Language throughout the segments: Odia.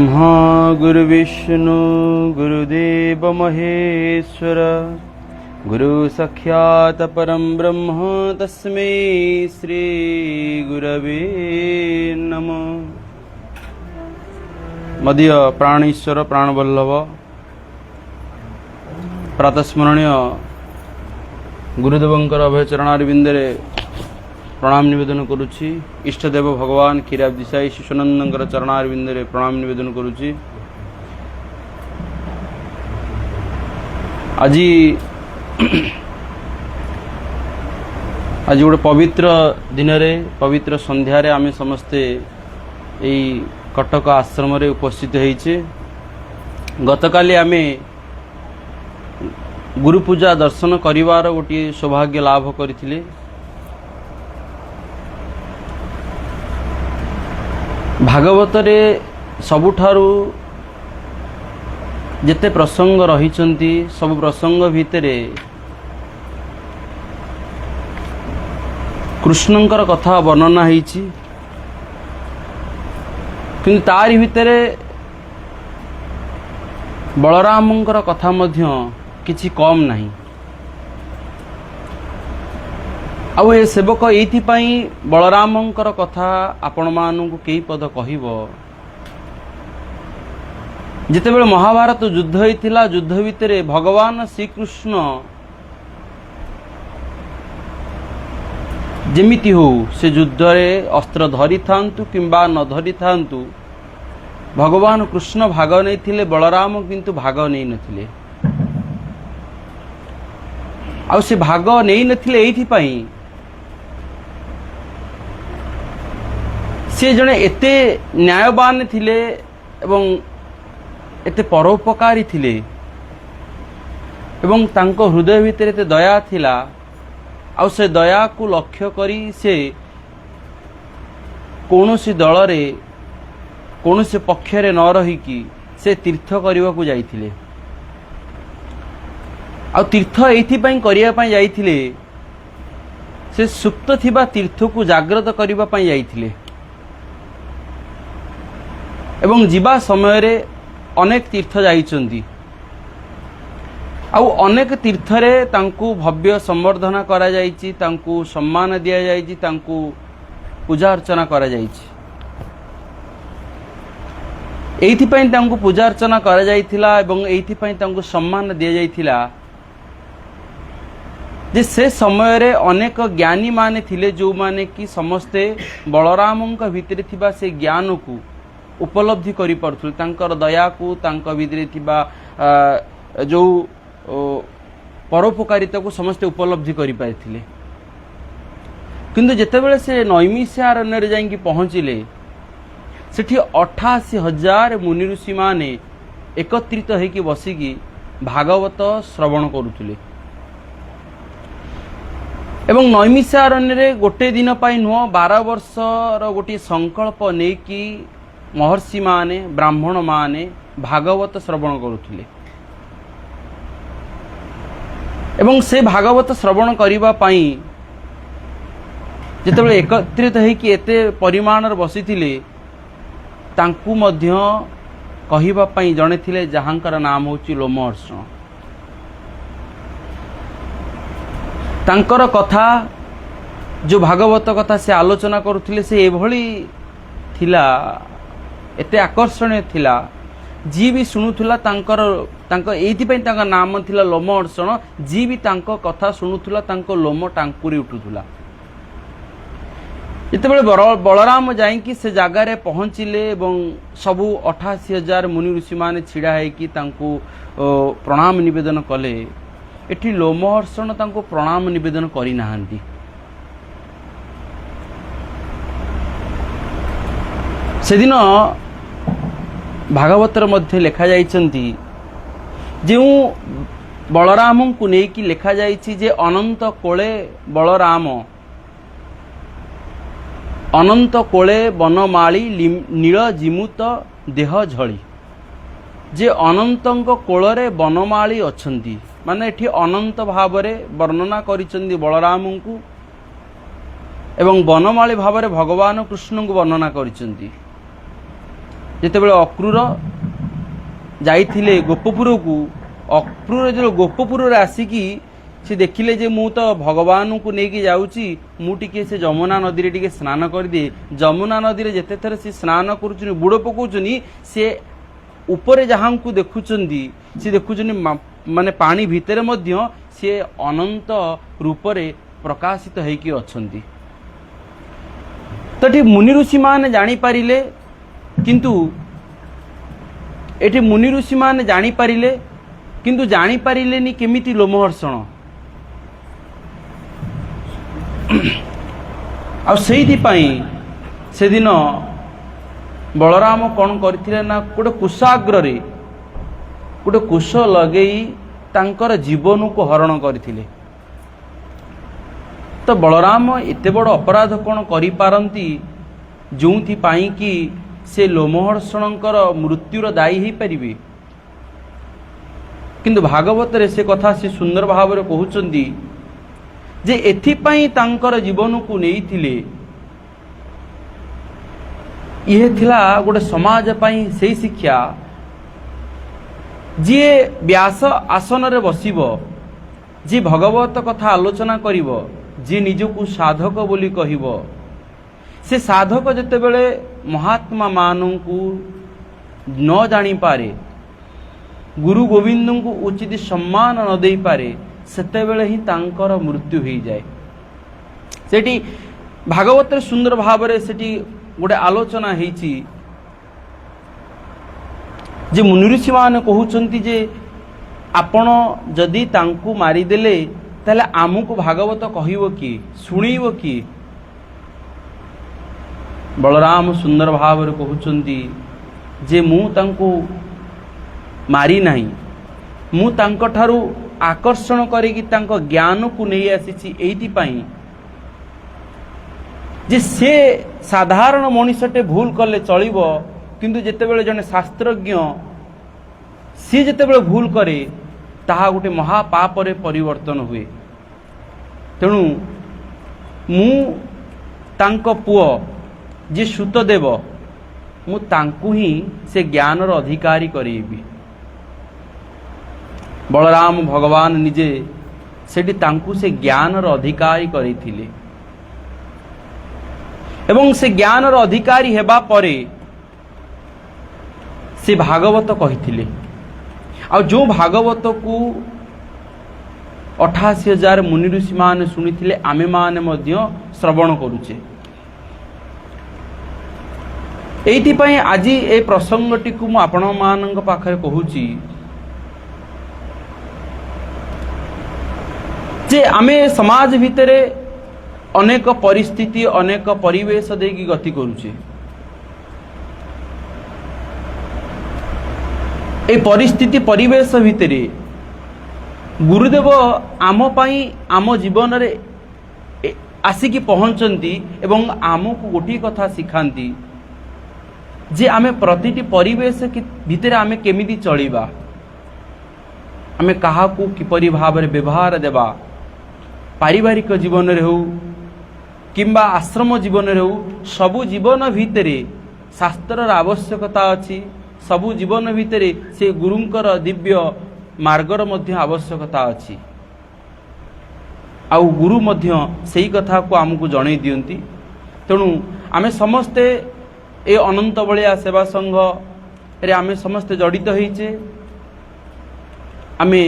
ब्रह्मा गुरुविष्णु गुरुदेव महेश्वर गुरु साक्षात् परं ब्रह्म तस्मै श्री गुरवे नमः। मदीय प्राणेश्वर प्राणवल्लभ प्रातस्मरणीय गुरुदेवंकर अभय चरणारविंदे प्रणाम निवेदन करुछि। इष्टदेव भगवान क्षीराब्दी साई शिशुनंदनकर चरणारविंदे प्रणाम निवेदन करुछि। आज गोटे पवित्र दिन रे पवित्र संध्यारे आमे समस्ते एई कटक आश्रम रे उपस्थित होइछे। गतकाली आमे गुरु पूजा दर्शन करिवार गोटे सौभाग्य लाभ करथिले। भागवत रे सबुठारु जेते प्रसंग रहिचंती सब प्रसंग भितरे कृष्णंकर कथा वर्णना होईची, किंतु तारि भितरे बलरामंकर कथा मध्य किछि कम नाही। आउ ए सेवक एथि पई बलरामंकर कथा आपण मानकु केई पद कहिबो। जेतेबेले महाभारत युद्ध होइतिला, युद्ध भितरे भगवान श्रीकृष्ण जेमिति हो से युद्ध रे अस्त्र धरि थांतु किंबा न धरि थांतु भगवान कृष्ण भाग नैथिले, बलराम किंतु भाग नै नथिले। आउ से भाग नै नथिले एथि पई से जने एते न्यायवान थिले एवं एते परोपकारी थिले एवं तांको हृदय भितर एते दया थिला। आउ से दया को लक्ष्य करी से कौनसी दल रे कौनसी पक्ष रे न रही कि से तीर्थ करने को जाइथिले। आउ तीर्थ एथि पई करिया पई जाइथिले, से सुप्त थिबा तीर्थ को जागृत करिबा पई जाइथिले। एवं जीवा समय रे अनेक तीर्थ जाइचंती। आउ अनेक तीर्थ रे तांकु भव्य संवर्धना करा जाइची, तांकु सम्मान दिया जाइची, तांकु पूजा अर्चना करा जाइची। एथि पई तांकु पूजा अर्चना करा जाइथिला एवं एथि पई तांकु सम्मान दिया जाइथिला जे से समय रे अनेक ज्ञानी माने थिले, जो माने कि समस्ते बलरामंक भितरे थिबा से ज्ञान को उपलब्धि करि परथुल, तांकर दया को तांका भितरे थिबा जो परोपकारिता को समस्ते उपलब्धि करि पाइथिले। किंतु जेतेबेले से नैमिषारण्य रे जाईकी पहुंचिले, सेठी 88,000 मुनि ऋषि माने एकत्रित होइकी बसिकी भागवत श्रवण करुथिले। एवं नैमिषारण्य रे गोटे दिन पाई नुह 12 वर्ष रो गोटे संकल्प नेकी महर्षि माने ब्राह्मण माने भागवत श्रवण करुथिले। एवं से भागवत श्रवण करिबा पई जेतेबेले एकत्रित होइकी एते परिमाण रे बसिथिले, तांकु मध्य कहिबा पई जणे थिले जहांकर नाम होची लोमहर्षण। तांकर कथा जो भागवत कथा से आलोचना करुथिले से एभली थिला, एते आकर्षणीय थिला। जी भी शुणुथुला तांकर एथि पई तांका नाम थिला लोमहर्षण। जी भी तांको कथा शुणुथुला तांको लोम टांकुरी उठुथुला। जेतेबेले बलराम जाईकी से जगह रे पहुंचिले एवं सबु 88,000 मुनि ऋषि माने छिड़ा हेकी तांको प्रणाम निवेदन कले, एठी लोमहर्षण तांको प्रणाम निवेदन करि नाहंती। सेदिन भागवतर मध्य लेखा जाइचंती जो बलराम को नेकी लेखा जाइछि जे अनंत कोले बलराम अनंत कोले बनमाली नील जिमुत देह झड़ी। जे अनंतंक कोलरे बनमाली अछंती माने एठी अनंत भावरे वर्णना करिचंदी बलराम को एवं बनमाली भावरे भगवान कृष्ण को वर्णना करिचंदी। ଯେତେବେଳେ ଅକ୍ରୁର ଯାଇଥିଲେ ଗୋପପୁରକୁ, ଅକ୍ରୁର ଯେତେବେଳେ ଗୋପପୁରରେ ଆସିକି ସେ ଦେଖିଲେ ଯେ ମୁଁ ତ ଭଗବାନଙ୍କୁ ନେଇକି ଯାଉଛି, ମୁଁ ଟିକେ ସେ ଯମୁନା ନଦୀରେ ଟିକେ ସ୍ନାନ କରିଦିଏ। ଯମୁନା ନଦୀରେ ଯେତେଥର ସେ ସ୍ନାନ କରୁଛନ୍ତି, ବୁଡ଼ ପକାଉଛନ୍ତି, ସେ ଉପରେ ଯାହାଙ୍କୁ ଦେଖୁଛନ୍ତି, ସେ ଦେଖୁଛନ୍ତି ମାନେ ପାଣି ଭିତରେ ମଧ୍ୟ ସେ ଅନନ୍ତ ରୂପରେ ପ୍ରକାଶିତ ହେଇକି ଅଛନ୍ତି। ତ ଏଠି ମୁନି ଋଷିମାନେ ଜାଣିପାରିଲେ, କିନ୍ତୁ ଏଠି ମୁନି ଋଷିମାନେ ଜାଣିପାରିଲେ, କିନ୍ତୁ ଜାଣିପାରିଲେନି କେମିତି ଲୋମହର୍ଷଣ। ଆଉ ସେଇଥିପାଇଁ ସେଦିନ ବଳରାମ କ'ଣ କରିଥିଲେ ନା ଗୋଟେ କୁଶାଗ୍ରରେ ଗୋଟେ କୁଶ ଲଗେଇ ତାଙ୍କର ଜୀବନକୁ ହରଣ କରିଥିଲେ। ତ ବଳରାମ ଏତେ ବଡ଼ ଅପରାଧ କ'ଣ କରିପାରନ୍ତି ଯେଉଁଥିପାଇଁ କି ସେ ଲୋମହର୍ଷଣଙ୍କର ମୃତ୍ୟୁର ଦାୟୀ ହେଇପାରିବେ? କିନ୍ତୁ ଭାଗବତରେ ସେ କଥା ସେ ସୁନ୍ଦର ଭାବରେ କହୁଛନ୍ତି ଯେ ଏଥିପାଇଁ ତାଙ୍କର ଜୀବନକୁ ନେଇଥିଲେ। ଇଏ ଥିଲା ଗୋଟେ ସମାଜ ପାଇଁ ସେଇ ଶିକ୍ଷା, ଯିଏ ବ୍ୟାସ ଆସନରେ ବସିବ, ଯିଏ ଭଗବତ କଥା ଆଲୋଚନା କରିବ, ଯିଏ ନିଜକୁ ସାଧକ ବୋଲି କହିବ, ସେ ସାଧକ ଯେତେବେଳେ ମହାତ୍ମା ମାନଙ୍କୁ ନ ଜାଣିପାରେ, ଗୁରୁ ଗୋବିନ୍ଦଙ୍କୁ ଉଚିତ ସମ୍ମାନ ନ ଦେଇପାରେ, ସେତେବେଳେ ହିଁ ତାଙ୍କର ମୃତ୍ୟୁ ହେଇଯାଏ। ସେଠି ଭାଗବତରେ ସୁନ୍ଦର ଭାବରେ ସେଠି ଗୋଟେ ଆଲୋଚନା ହେଇଛି ଯେ ମୁନି ଋଷିମାନେ କହୁଛନ୍ତି ଯେ ଆପଣ ଯଦି ତାଙ୍କୁ ମାରିଦେଲେ ତାହେଲେ ଆମକୁ ଭାଗବତ କହିବ କିଏ, ଶୁଣେଇବ କିଏ? ବଳରାମ ସୁନ୍ଦର ଭାବରେ କହୁଛନ୍ତି ଯେ ମୁଁ ତାଙ୍କୁ ମାରି ନାହିଁ, ମୁଁ ତାଙ୍କଠାରୁ ଆକର୍ଷଣ କରିକି ତାଙ୍କ ଜ୍ଞାନକୁ ନେଇ ଆସିଛି ଏଇଥିପାଇଁ ଯେ ସେ ସାଧାରଣ ମଣିଷଟେ ଭୁଲ କଲେ ଚଳିବ, କିନ୍ତୁ ଯେତେବେଳେ ଜଣେ ଶାସ୍ତ୍ରଜ୍ଞ ସିଏ ଯେତେବେଳେ ଭୁଲ କରେ ତାହା ଗୋଟେ ମହାପାପରେ ପରିବର୍ତ୍ତନ ହୁଏ। ତେଣୁ ମୁଁ ତାଙ୍କ ପୁଅ ଯିଏ ସୁତଦେବ, ମୁଁ ତାଙ୍କୁ ହିଁ ସେ ଜ୍ଞାନର ଅଧିକାରୀ କରେଇବି। ବଳରାମ ଭଗବାନ ନିଜେ ସେଠି ତାଙ୍କୁ ସେ ଜ୍ଞାନର ଅଧିକାରୀ କରେଇଥିଲେ ଏବଂ ସେ ଜ୍ଞାନର ଅଧିକାରୀ ହେବା ପରେ ସେ ଭାଗବତ କହିଥିଲେ। ଆଉ ଯେଉଁ ଭାଗବତକୁ 88,000 ମୁନି ଋଷିମାନେ ଶୁଣିଥିଲେ, ଆମେମାନେ ମଧ୍ୟ ଶ୍ରବଣ କରୁଛେ। ଏଇଥିପାଇଁ ଆଜି ଏ ପ୍ରସଙ୍ଗଟିକୁ ମୁଁ ଆପଣମାନଙ୍କ ପାଖରେ କହୁଛି ଯେ ଆମେ ସମାଜ ଭିତରେ ଅନେକ ପରିସ୍ଥିତି, ଅନେକ ପରିବେଶ ଦେଇକି ଗତି କରୁଛେ। এই ପରିସ୍ଥିତି ପରିବେଶ ଭିତରେ ଗୁରୁଦେବ ଆମ ପାଇଁ ଆମ ଜୀବନରେ ଆସିକି ପହଞ୍ଚନ୍ତି ଏବଂ ଆମକୁ ଗୋଟିଏ କଥା ଶିଖାନ୍ତି ଯେ ଆମେ ପ୍ରତିଟି ପରିବେଶ ଭିତରେ ଆମେ କେମିତି ଚଳିବା, ଆମେ କାହାକୁ କିପରି ଭାବରେ ବ୍ୟବହାର ଦେବା, ପାରିବାରିକ ଜୀବନରେ ହେଉ କିମ୍ବା ଆଶ୍ରମ ଜୀବନରେ ହେଉ, ସବୁ ଜୀବନ ଭିତରେ ଶାସ୍ତ୍ରର ଆବଶ୍ୟକତା ଅଛି। ସବୁ ଜୀବନ ଭିତରେ ସେ ଗୁରୁଙ୍କର ଦିବ୍ୟ ମାର୍ଗର ମଧ୍ୟ ଆବଶ୍ୟକତା ଅଛି। ଆଉ ଗୁରୁ ମଧ୍ୟ ସେଇ କଥାକୁ ଆମକୁ ଜଣେଇ ଦିଅନ୍ତି। ତେଣୁ ଆମେ ସମସ୍ତେ ଏ ଅନନ୍ତ ବଳିଆ ସେବା ସଂଘରେ ଆମେ ସମସ୍ତେ ଜଡ଼ିତ ହେଇଛେ। ଆମେ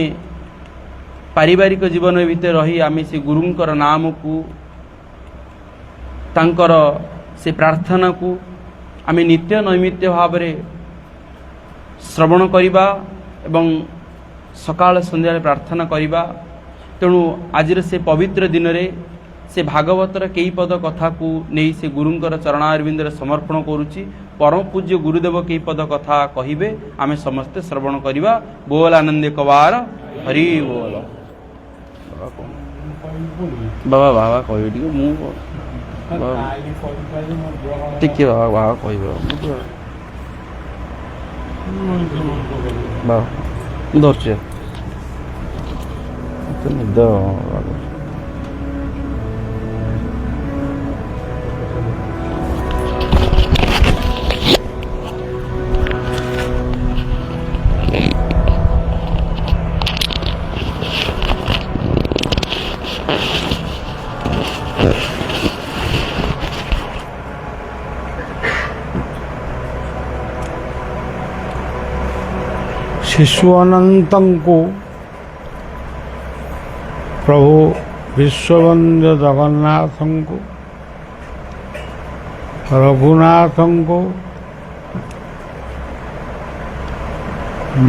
ପାରିବାରିକ ଜୀବନ ଭିତରେ ରହି ଆମେ ସେ ଗୁରୁଙ୍କର ନାମକୁ, ତାଙ୍କର ସେ ପ୍ରାର୍ଥନାକୁ ଆମେ ନିତ୍ୟ ନୈମିତ୍ୟ ଭାବରେ ଶ୍ରବଣ କରିବା ଏବଂ ସକାଳ ସନ୍ଧ୍ୟାରେ ପ୍ରାର୍ଥନା କରିବା। ତେଣୁ ଆଜିର ସେ ପବିତ୍ର ଦିନରେ ସେ ଭାଗବତର କେଇ ପଦ କଥାକୁ ନେଇ ସେ ଗୁରୁଙ୍କର ଚରଣାରବିନ୍ଦରେ ସମର୍ପଣ କରୁଛି। ପରମ ପୂଜ୍ୟ ଗୁରୁଦେବ କେଇ ପଦ କଥା କହିବେ, ଆମେ ସମସ୍ତେ ଶ୍ରବଣ କରିବା। ବୋଲ ଆନନ୍ଦେ କବାର ହରି ବୋଲ। ବାବା ବାବା କହିବେ ଟିକେ, ମୁଁ ଟିକେ ବାବା ବାବା କହିବେ ବାବା ଧରୁଛି ନିଦ। ଶିଶୁ ଅନନ୍ତଙ୍କୁ ପ୍ରଭୁ ବିଶ୍ୱବନ୍ଦ୍ୟ ଜଗନ୍ନାଥଙ୍କୁ ରଘୁନାଥଙ୍କୁ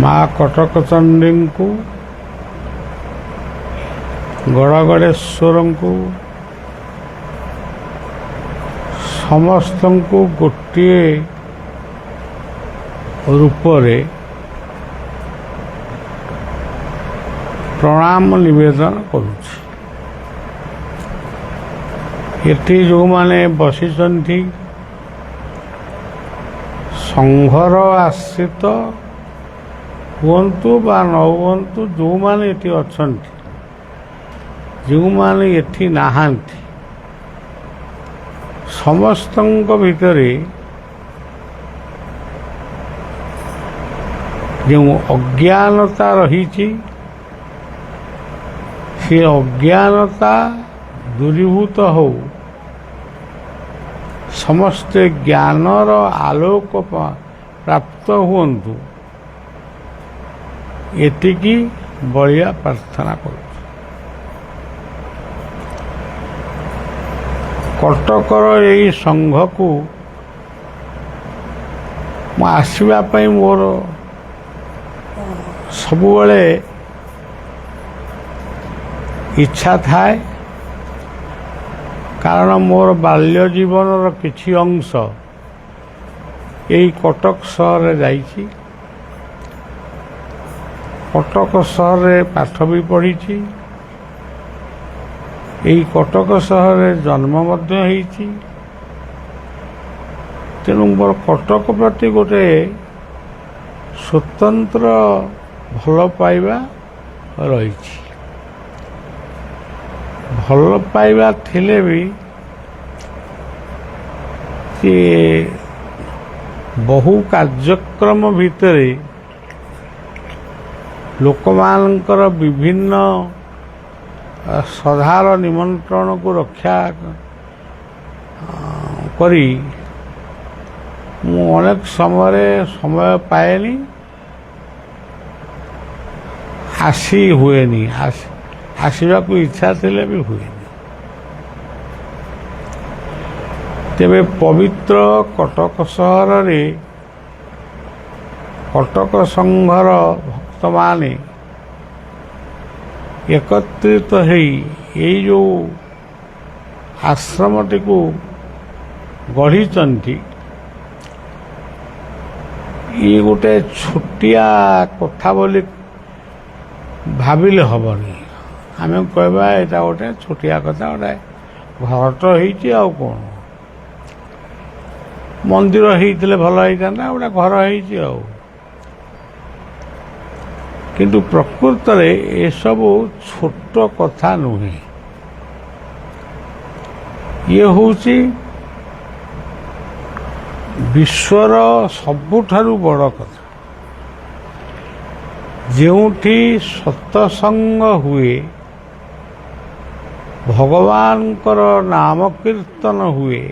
ମା କଟକଚଣ୍ଡୀଙ୍କୁ ଗଡ଼ଗଡ଼େଶ୍ୱରଙ୍କୁ ସମସ୍ତଙ୍କୁ ଗୋଟିଏ ରୂପରେ ପ୍ରଣାମ ନିବେଦନ କରୁଛି। ଏଠି ଯେଉଁମାନେ ବସିଛନ୍ତି ସଂଘର ଆଶ୍ରିତ ହୁଅନ୍ତୁ ବା ନ ହୁଅନ୍ତୁ, ଯେଉଁମାନେ ଏଠି ଅଛନ୍ତି, ଯେଉଁମାନେ ଏଠି ନାହାନ୍ତି, ସମସ୍ତଙ୍କ ଭିତରେ ଯେଉଁ ଅଜ୍ଞାନତା ରହିଛି ସେ ଅଜ୍ଞାନତା ଦୂରୀଭୂତ ହଉ, ସମସ୍ତେ ଜ୍ଞାନର ଆଲୋକ ପ୍ରାପ୍ତ ହୁଅନ୍ତୁ, ଏତିକି ବଳିଆ ପ୍ରାର୍ଥନା କରୁଛୁ। କଟକର ଏହି ସଂଘକୁ ମୁଁ ଆସିବା ପାଇଁ ମୋର ସବୁବେଳେ ଇଚ୍ଛା ଥାଏ, କାରଣ ମୋର ବାଲ୍ୟ ଜୀବନର କିଛି ଅଂଶ ଏଇ କଟକ ସହରରେ ଯାଇଛି। କଟକ ସହରରେ ପାଠ ବି ପଢ଼ିଛି, ଏଇ କଟକ ସହରରେ ଜନ୍ମ ମଧ୍ୟ ହେଇଛି। ତେଣୁ ମୋର କଟକ ପ୍ରତି ଗୋଟେ ସ୍ୱତନ୍ତ୍ର ଭଲ ପାଇବା ରହିଛି। ଭଲ ପାଇବା ଥିଲେ ବି ସିଏ ବହୁ କାର୍ଯ୍ୟକ୍ରମ ଭିତରେ ଲୋକମାନଙ୍କର ବିଭିନ୍ନ ସଧାର ନିମନ୍ତ୍ରଣକୁ ରକ୍ଷା କରି ମୁଁ ଅନେକ ସମୟରେ ସମୟ ପାଏନି, ଆସି ହୁଏନି, ଆସିବାକୁ ଇଚ୍ଛା ଥିଲେ ବି ହୁଏନି। ତେବେ ପବିତ୍ର କଟକ ସହରରେ କଟକ ସଂଘର ଭକ୍ତମାନେ ଏକତ୍ରିତ ହେଇ ଏଇ ଯେଉଁ ଆଶ୍ରମଟିକୁ ଗଢ଼ିଛନ୍ତି, ଇଏ ଗୋଟେ ଛୋଟିଆ କଥା ବୋଲି ଭାବିଲେ ହେବନି। ଆମେ କହିବା ଏଇଟା ଗୋଟେ ଛୋଟିଆ କଥା, ଗୋଟେ ଘରଟ ହେଇଛି, ଆଉ କ'ଣ ମନ୍ଦିର ହେଇଥିଲେ ଭଲ ହେଇଥାନ୍ତା, ଗୋଟେ ଘର ହେଇଛି ଆଉ। କିନ୍ତୁ ପ୍ରକୃତରେ ଏସବୁ ଛୋଟ କଥା ନୁହେଁ। ଇଏ ହେଉଛି ବିଶ୍ୱର ସବୁଠାରୁ ବଡ଼ କଥା। ଯେଉଁଠି ସତ୍ସଙ୍ଗ ହୁଏ, ଭଗବାନଙ୍କର ନାମ କୀର୍ତ୍ତନ ହୁଏ,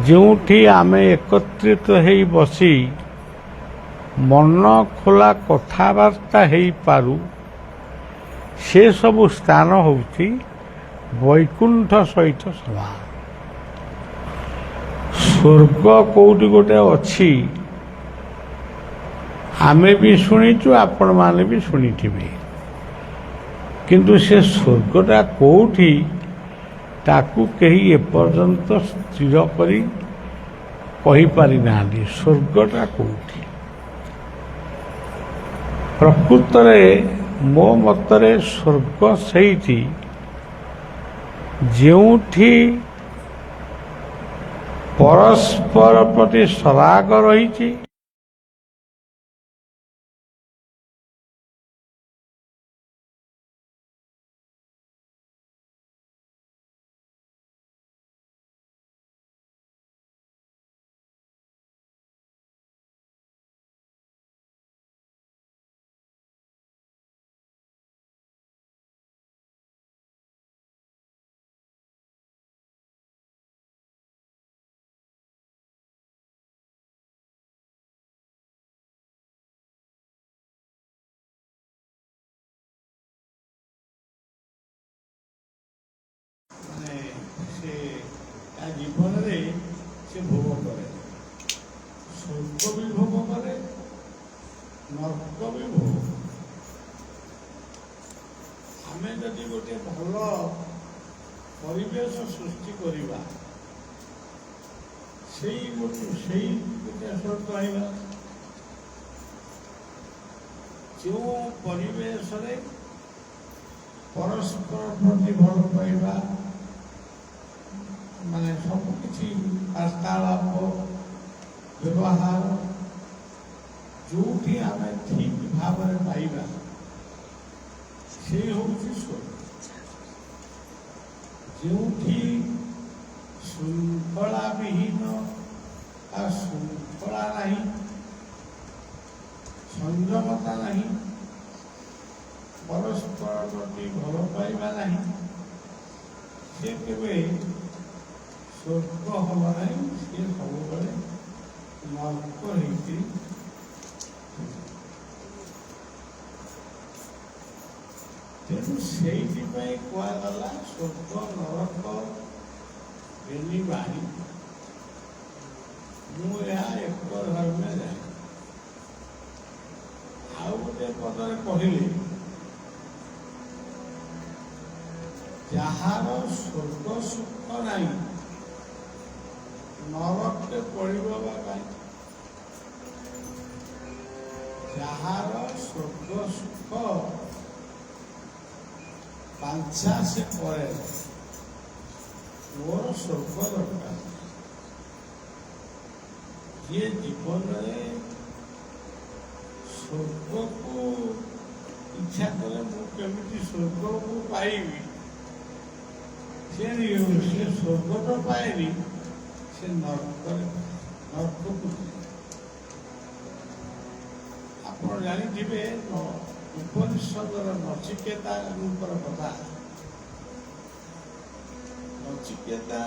ଯେଉଁଠି ଆମେ ଏକତ୍ରିତ ହେଇ ବସି ମନ ଖୋଲା କଥାବାର୍ତ୍ତା ହେଇପାରୁ, ସେସବୁ ସ୍ଥାନ ହେଉଛି ବୈକୁଣ୍ଠ ସହିତ ସମାନ। ସ୍ୱର୍ଗ କୋଉଠି ଗୋଟେ ଅଛି, ଆମେ ବି ଶୁଣିଛୁ, ଆପଣମାନେ ବି ଶୁଣିଥିବେ, କିନ୍ତୁ ସେ ସ୍ୱର୍ଗଟା କୋଉଠି ତାକୁ କେହି ଏପର୍ଯ୍ୟନ୍ତ ସ୍ଥିର କରି କହିପାରିନାହାନ୍ତି। ସ୍ୱର୍ଗଟା କୋଉଠି? ପ୍ରକୃତରେ ମୋ ମତରେ ସ୍ୱର୍ଗ ସେଇଠି ଯେଉଁଠି ପରସ୍ପର ପ୍ରତି ସରାଗ ରହିଛି, ଜୀବନରେ ସେ ଭୋଗ କରେ, ସ୍ୱର୍ଗ ବି ଭୋଗ କରେ, ନର୍କ ବି ଭୋଗ କରେ। ଆମେ ଯଦି ଗୋଟେ ଭଲ ପରିବେଶ ସୃଷ୍ଟି କରିବା, ସେଇ ଗୋଟେ ସ୍ୱର୍ଗ ପାଇବା। ଯେଉଁ ପରିବେଶରେ ପରସ୍ପର ପ୍ରତି ଭଲ ପାଇବା, ମାନେ ସବୁକିଛି ବାର୍ତ୍ତାଳାପ ବ୍ୟବହାର ଯେଉଁଠି ଆମେ ଠିକ୍ ଭାବରେ ପାଇବା, ସେ ହେଉଛି ସ୍ୱର୍ଗ। ଯେଉଁଠି ଶୃଙ୍ଖଳା ବିହୀନ ବା ଶୃଙ୍ଖଳା ନାହିଁ, ସଂଯମତା ନାହିଁ, ପରସ୍ପର ପ୍ରତି ଭଲ ପାଇବା ନାହିଁ, ସେ କେବେ ସ୍ୱର୍ଗ ହେବ ନାହିଁ, ସେ ସବୁବେଳେ ନର୍କ ହେଇକି। ତେଣୁ ସେଇଥିପାଇଁ କୁହାଗଲା ସ୍ୱର୍ଗ ନରକ ବେନି ବାଣୀ, ମୁଁ ଏହା ଏକ ଧର୍ମେ ଯାଏ। ଆଉ ଗୋଟେ ପଦରେ କହିଲେ, ଯାହାର ସ୍ୱର୍ଗ ସୁଖ ନାହିଁ ନରକରେ ପଡ଼ିବ ବା କାହିଁ। ଯାହାର ସ୍ୱର୍ଗ ସୁଖ ବାଞ୍ଛା ସେ କରେ, ମୋର ସ୍ୱର୍ଗ ଦରକାର। ଯିଏ ଜୀବନରେ ସ୍ୱର୍ଗକୁ ଇଚ୍ଛା କଲେ, ମୁଁ କେମିତି ସ୍ୱର୍ଗକୁ ପାଇବି, ସେ ସ୍ୱର୍ଗ ତ ପାଏନି, ସେ ନର୍କକୁ। ଆପଣ ଜାଣିଥିବେ ଉପନିଷଦର ନଚିକେତାଙ୍କର କଥା। ନଚିକେତା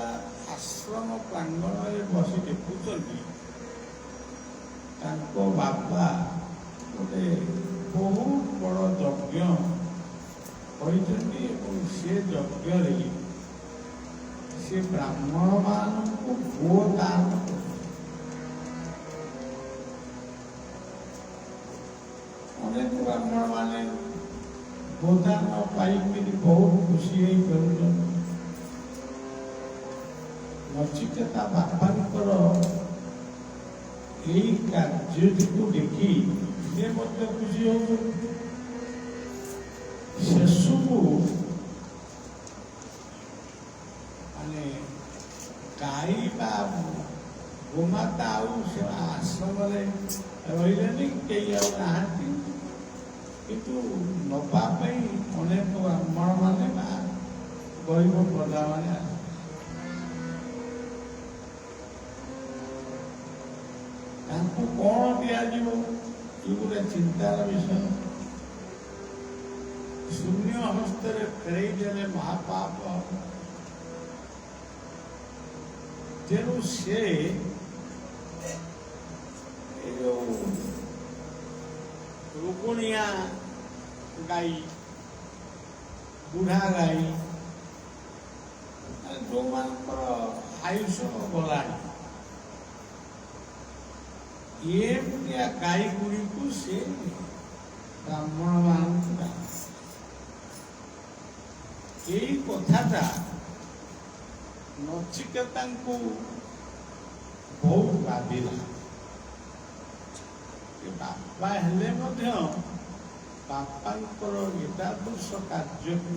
ଆଶ୍ରମ ପ୍ରାଙ୍ଗଣରେ ବସି ଦେଖୁଛନ୍ତି, ତାଙ୍କ ବାପା ଗୋଟେ ବହୁତ ବଡ଼ ଯଜ୍ଞ କରିଛନ୍ତି ଏବଂ ସେ ଯଜ୍ଞରେ ସେ ବ୍ରାହ୍ମଣମାନଙ୍କୁ ଗୋ ଦାନ କରୁଛନ୍ତି। ଅନେକ ବ୍ରାହ୍ମଣମାନେ ଗୋଦାନ ପାଇକରି ବହୁତ ଖୁସି ହେଇ ଫେରୁଛନ୍ତି। ନଚିକେତା ବାପାଙ୍କର ଏଇ କାର୍ଯ୍ୟଟିକୁ ଦେଖି ସେ ମଧ୍ୟ ଖୁସି ହେଉଛନ୍ତି। ଶେଷକୁ ମାନେ ଗାଈ ବା ଗୋମାତା ଆଉ ସେ ଆଶ୍ରମରେ ରହିଲେନି, କେହି ଆଉ ନାହାନ୍ତି, କିନ୍ତୁ ନବା ପାଇଁ ଅନେକ ବ୍ରାହ୍ମଣମାନେ ବା ଗରିବ ପ୍ରଜାମାନେ ଆସନ୍ତି। ତାଙ୍କୁ କ'ଣ ଦିଆଯିବ, ଏ ଗୋଟେ ଚିନ୍ତାର ବିଷୟ। ଶୂନ୍ୟ ହସ୍ତରେ ଫେରେଇ ଦେଲେ ମହାପାପ। ତେଣୁ ସେ ଏ ଯେଉଁ ରୁଗୁଣିଆ ଗାଈ, ବୁଢ଼ା ଗାଈ, ଯେଉଁମାନଙ୍କର ଆୟୁଷ ଗଲାଣି, ଏମିତିଆ ଗାଈ ଗୁଡ଼ିକୁ ସେ ବ୍ରାହ୍ମଣମାନଙ୍କୁ ଦାନ। ଏଇ କଥାଟା ନଚିକେତାଙ୍କୁ ବହୁତ ବାଧିଲା। ବାପା ହେଲେ ମଧ୍ୟ ବାପାଙ୍କର ଏତାଦୃଶ କାର୍ଯ୍ୟକୁ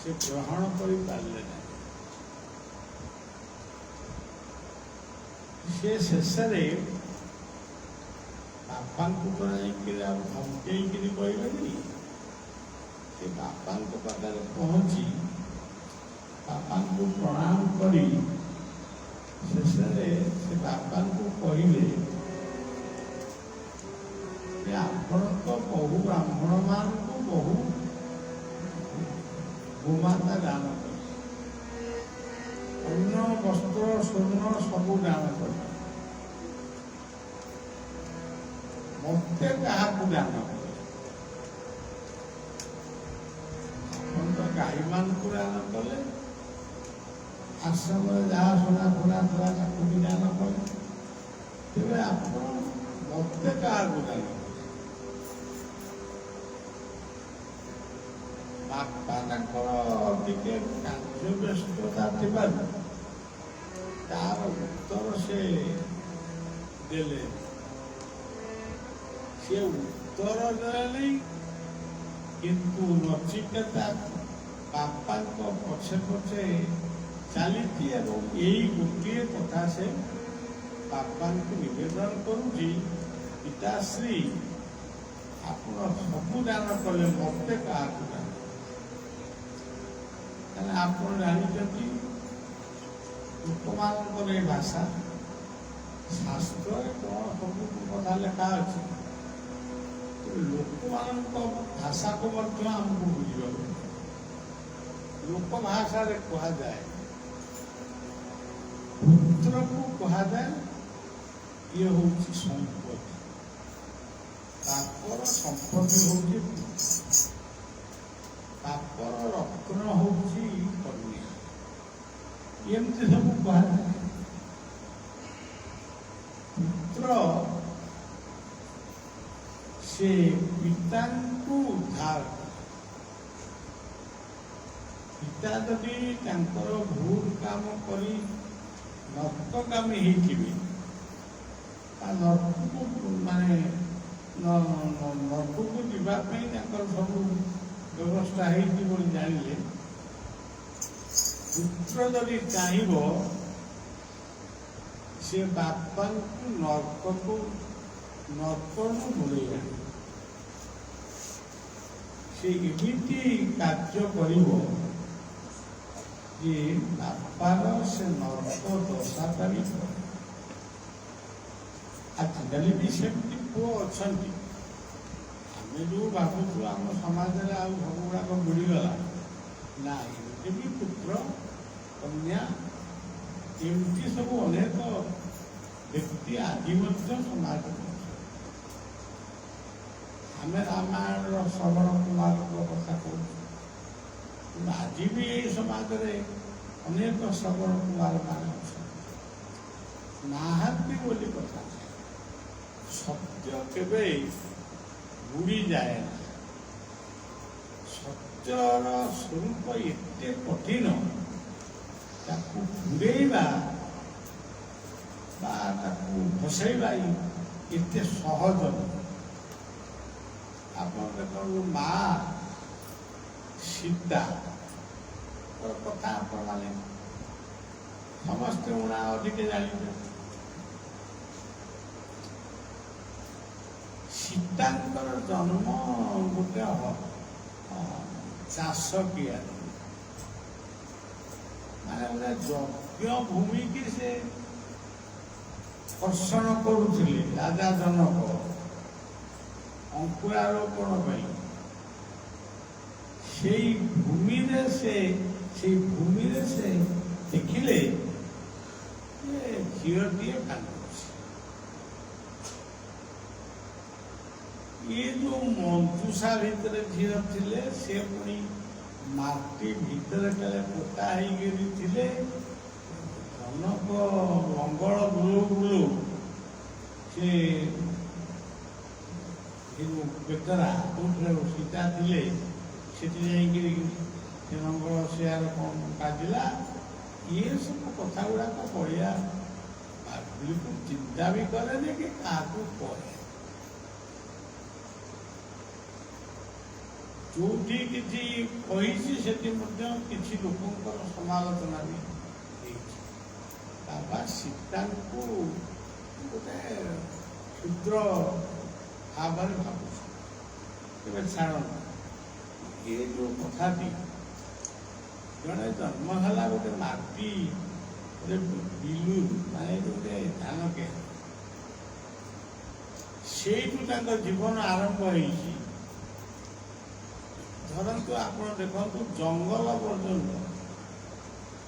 ସେ ଗ୍ରହଣ କରିପାରିଲେ ନାହିଁ। ସେ ଶେଷରେ ବାପାଙ୍କୁ ତ ଯାଇକିରି ଆଉ ଧମକେଇକିରି କହିବେନି, ସେ ବାପାଙ୍କ ପାଖରେ ପହଞ୍ଚି ବାପାଙ୍କୁ ପ୍ରଣାମ କରି ଶେଷରେ ସେ ବାପାଙ୍କୁ କହିଲେ ଯେ ଆପଣ ତ ବହୁ ବ୍ରାହ୍ମଣମାନଙ୍କୁ ବହୁ ଗୋମାତା ଦାନ କଲେ, ଅନ୍ନ ବସ୍ତ୍ର ସ୍ୱର୍ଣ୍ଣ ସବୁ ଦାନ କଲେ, ମୋତେ କାହାକୁ ଦାନ କଲେ? ଆପଣ ତ ଗାଈମାନଙ୍କୁ ଦାନ କଲେ, ଆଶ୍ରମରେ ଯାହା ଶୁଣା ଥିଲା ତାକୁ ବିଧାନ କଲେ। ତେବେ ଆପଣ ମତେ କାହାକୁ ଜାଣିବେ? ବାପା ତାଙ୍କର ଟିକେ କାର୍ଯ୍ୟ ବ୍ୟସ୍ତତା ଥିବାରୁ ତାର ଉତ୍ତର ସେ ଦେଲେ। ସେ ଉତ୍ତର ଦେଲେ, କିନ୍ତୁ ନଚିକେତା ବାପାଙ୍କ ପଛେ ପଛେ ଚାଲିଛି ଏବଂ ଏଇ ଗୋଟିଏ କଥା ସେ ବାପାଙ୍କୁ ନିବେଦନ କରୁଛି, ପିତାଶ୍ରୀ ଆପଣ ସବୁ ଦାନ କଲେ, ମତେ କାହାକୁ ଦାନ? ତାହେଲେ ଆପଣ ଜାଣିଛନ୍ତି ଲୋକମାନଙ୍କର ଏ ଭାଷା, ଶାସ୍ତ୍ରରେ କ'ଣ ସବୁ କଥା ଲେଖା ଅଛି, ଲୋକମାନଙ୍କ ଭାଷାକୁ ମଧ୍ୟ ଆମକୁ ବୁଝିବାକୁ ଲୋକ ଭାଷାରେ କୁହାଯାଏ, ପୁତ୍ରକୁ କୁହାଯାଏ ଇଏ ହଉଛି ସମ୍ପତ୍ତି, ବାପର ସମ୍ପତ୍ତି ହଉଛି ବାପର ରତ୍ନ ହଉଛି କନ୍ୟା, ଏମିତି ସବୁ କୁହାଯାଏ। ପୁତ୍ର ସେ ପିତାଙ୍କୁ ଉଦ୍ଧାର, ପିତା ଯଦି ତାଙ୍କର ଭୁଲ କାମ କରି ନର୍କଗାମୀ ହେଇଥିବେ, ନର୍କକୁ ମାନେ ନର୍କକୁ ଯିବା ପାଇଁ ତାଙ୍କର ସବୁ ବ୍ୟବସ୍ଥା ହେଇଛି ବୋଲି ଜାଣିଲେ, ପୁତ୍ର ଯଦି ଚାହିଁବ ସେ ବାପାଙ୍କୁ ନର୍କରୁ ଦୂରେଇ ଆଣିବ। ସେ ଏମିତି କାର୍ଯ୍ୟ କରିବ ଯେ ବାପାର ସେ ନର୍କ ଦଶାଟା ବି କରିବ। ଆଜିକାଲି ବି ସେମିତି ପୁଅ ଅଛନ୍ତି। ଆମେ ଯେଉଁ ଭାବୁଛୁ ଆମ ସମାଜରେ ଆଉ ସବୁଗୁଡ଼ାକ ବୁଡ଼ିଗଲା, ନା, ଏମିତି ବି ପୁତ୍ର କନ୍ୟା ଏମିତି ସବୁ ଅନେକ ବ୍ୟକ୍ତି ଆଜି ମଧ୍ୟ ସମାଜରେ ଅଛନ୍ତି। ଆମେ ରାମାୟଣର ଶ୍ରବଣ କୁମାରଙ୍କ କଥା କହୁଛୁ, କିନ୍ତୁ ଆଜି ବି ଏଇ ସମାଜରେ ଅନେକ ଶ୍ରବଣ କୁମାର ମାନେ ଅଛନ୍ତି। ନାହାନ୍ତି ବୋଲି କଥା, ସତ୍ୟ କେବେ ବୁଡ଼ିଯାଏ ନା। ସତ୍ୟର ସ୍ୱରୂପ ଏତେ କଠିନ, ତାକୁ ଘୂରେଇବା ବା ତାକୁ ଭସେଇବା ଏତେ ସହଜ ନୁହେଁ। ଆପଣ ଦେଖନ୍ତୁ, ମା ସୀତା କଥା ଆପଣମାନେ ସମସ୍ତେ ଉଣା ଅଧିକ ଜାଣିବେ। ସୀତାଙ୍କର ଜନ୍ମ ଗୋଟେ ଚାଷ କିଆରେ, ମାନେ ଗୋଟେ ଯଜ୍ଞ ଭୂମିକି ସେ କର୍ଷଣ କରୁଥିଲେ ରାଜା ଜନକ ଅଙ୍କୁରାରୋପଣ ପାଇଁ। সেই ଭୂମିରେ ସେ ଦେଖିଲେ ଯେ ଝିଅଟିଏ କାନ୍ଦୁଛି। ଇଏ ଯୋଉ ମଞ୍ଚୁଷା ଭିତରେ ଝିଅ ଥିଲେ, ସେ ପୁଣି ମାଟି ଭିତରେ କାଳେ ପୋତା ହେଇକିରି ଥିଲେ। ଜନକ ଲଙ୍ଗଳ ବୁଲୁ ବୁଲୁ ସେ ବେତରା କୋଉଥିରେ ସୀତା ଥିଲେ, ସେଠି ଯାଇକିରି ସେ ଲଙ୍ଗଳ ସେଆର କ'ଣ କାଟିଲା। ଇଏ ସବୁ କଥା ଗୁଡ଼ାକ ପଢ଼ିଆ ବିଲକୁଲ ଚିନ୍ତା ବି କରେନି କି କାହାକୁ କହେ। ଯୋଉଠି କିଛି କହିଛି ସେଠି ମଧ୍ୟ କିଛି ଲୋକଙ୍କର ସମାଲୋଚନା ବି ହେଇଛି। ବାବା ସୀତାଙ୍କୁ ଗୋଟେ କ୍ଷୁଦ୍ର ଭାବରେ ଭାବୁଛି। ତେବେ ଛାଡ଼ନ୍ତୁ, ଏ ଯୋଉ କଥାଟି, ଜଣେ ଜନ୍ମ ହେଲା ଗୋଟେ ମାଟି ଗୋଟେ ବିଲୁ, ମାନେ ଗୋଟେ ଧାନ କେ, ସେଇଠୁ ତାଙ୍କ ଜୀବନ ଆରମ୍ଭ ହେଇଛି। ଧରନ୍ତୁ, ଆପଣ ଦେଖନ୍ତୁ ଜଙ୍ଗଲ ପର୍ଯ୍ୟନ୍ତ,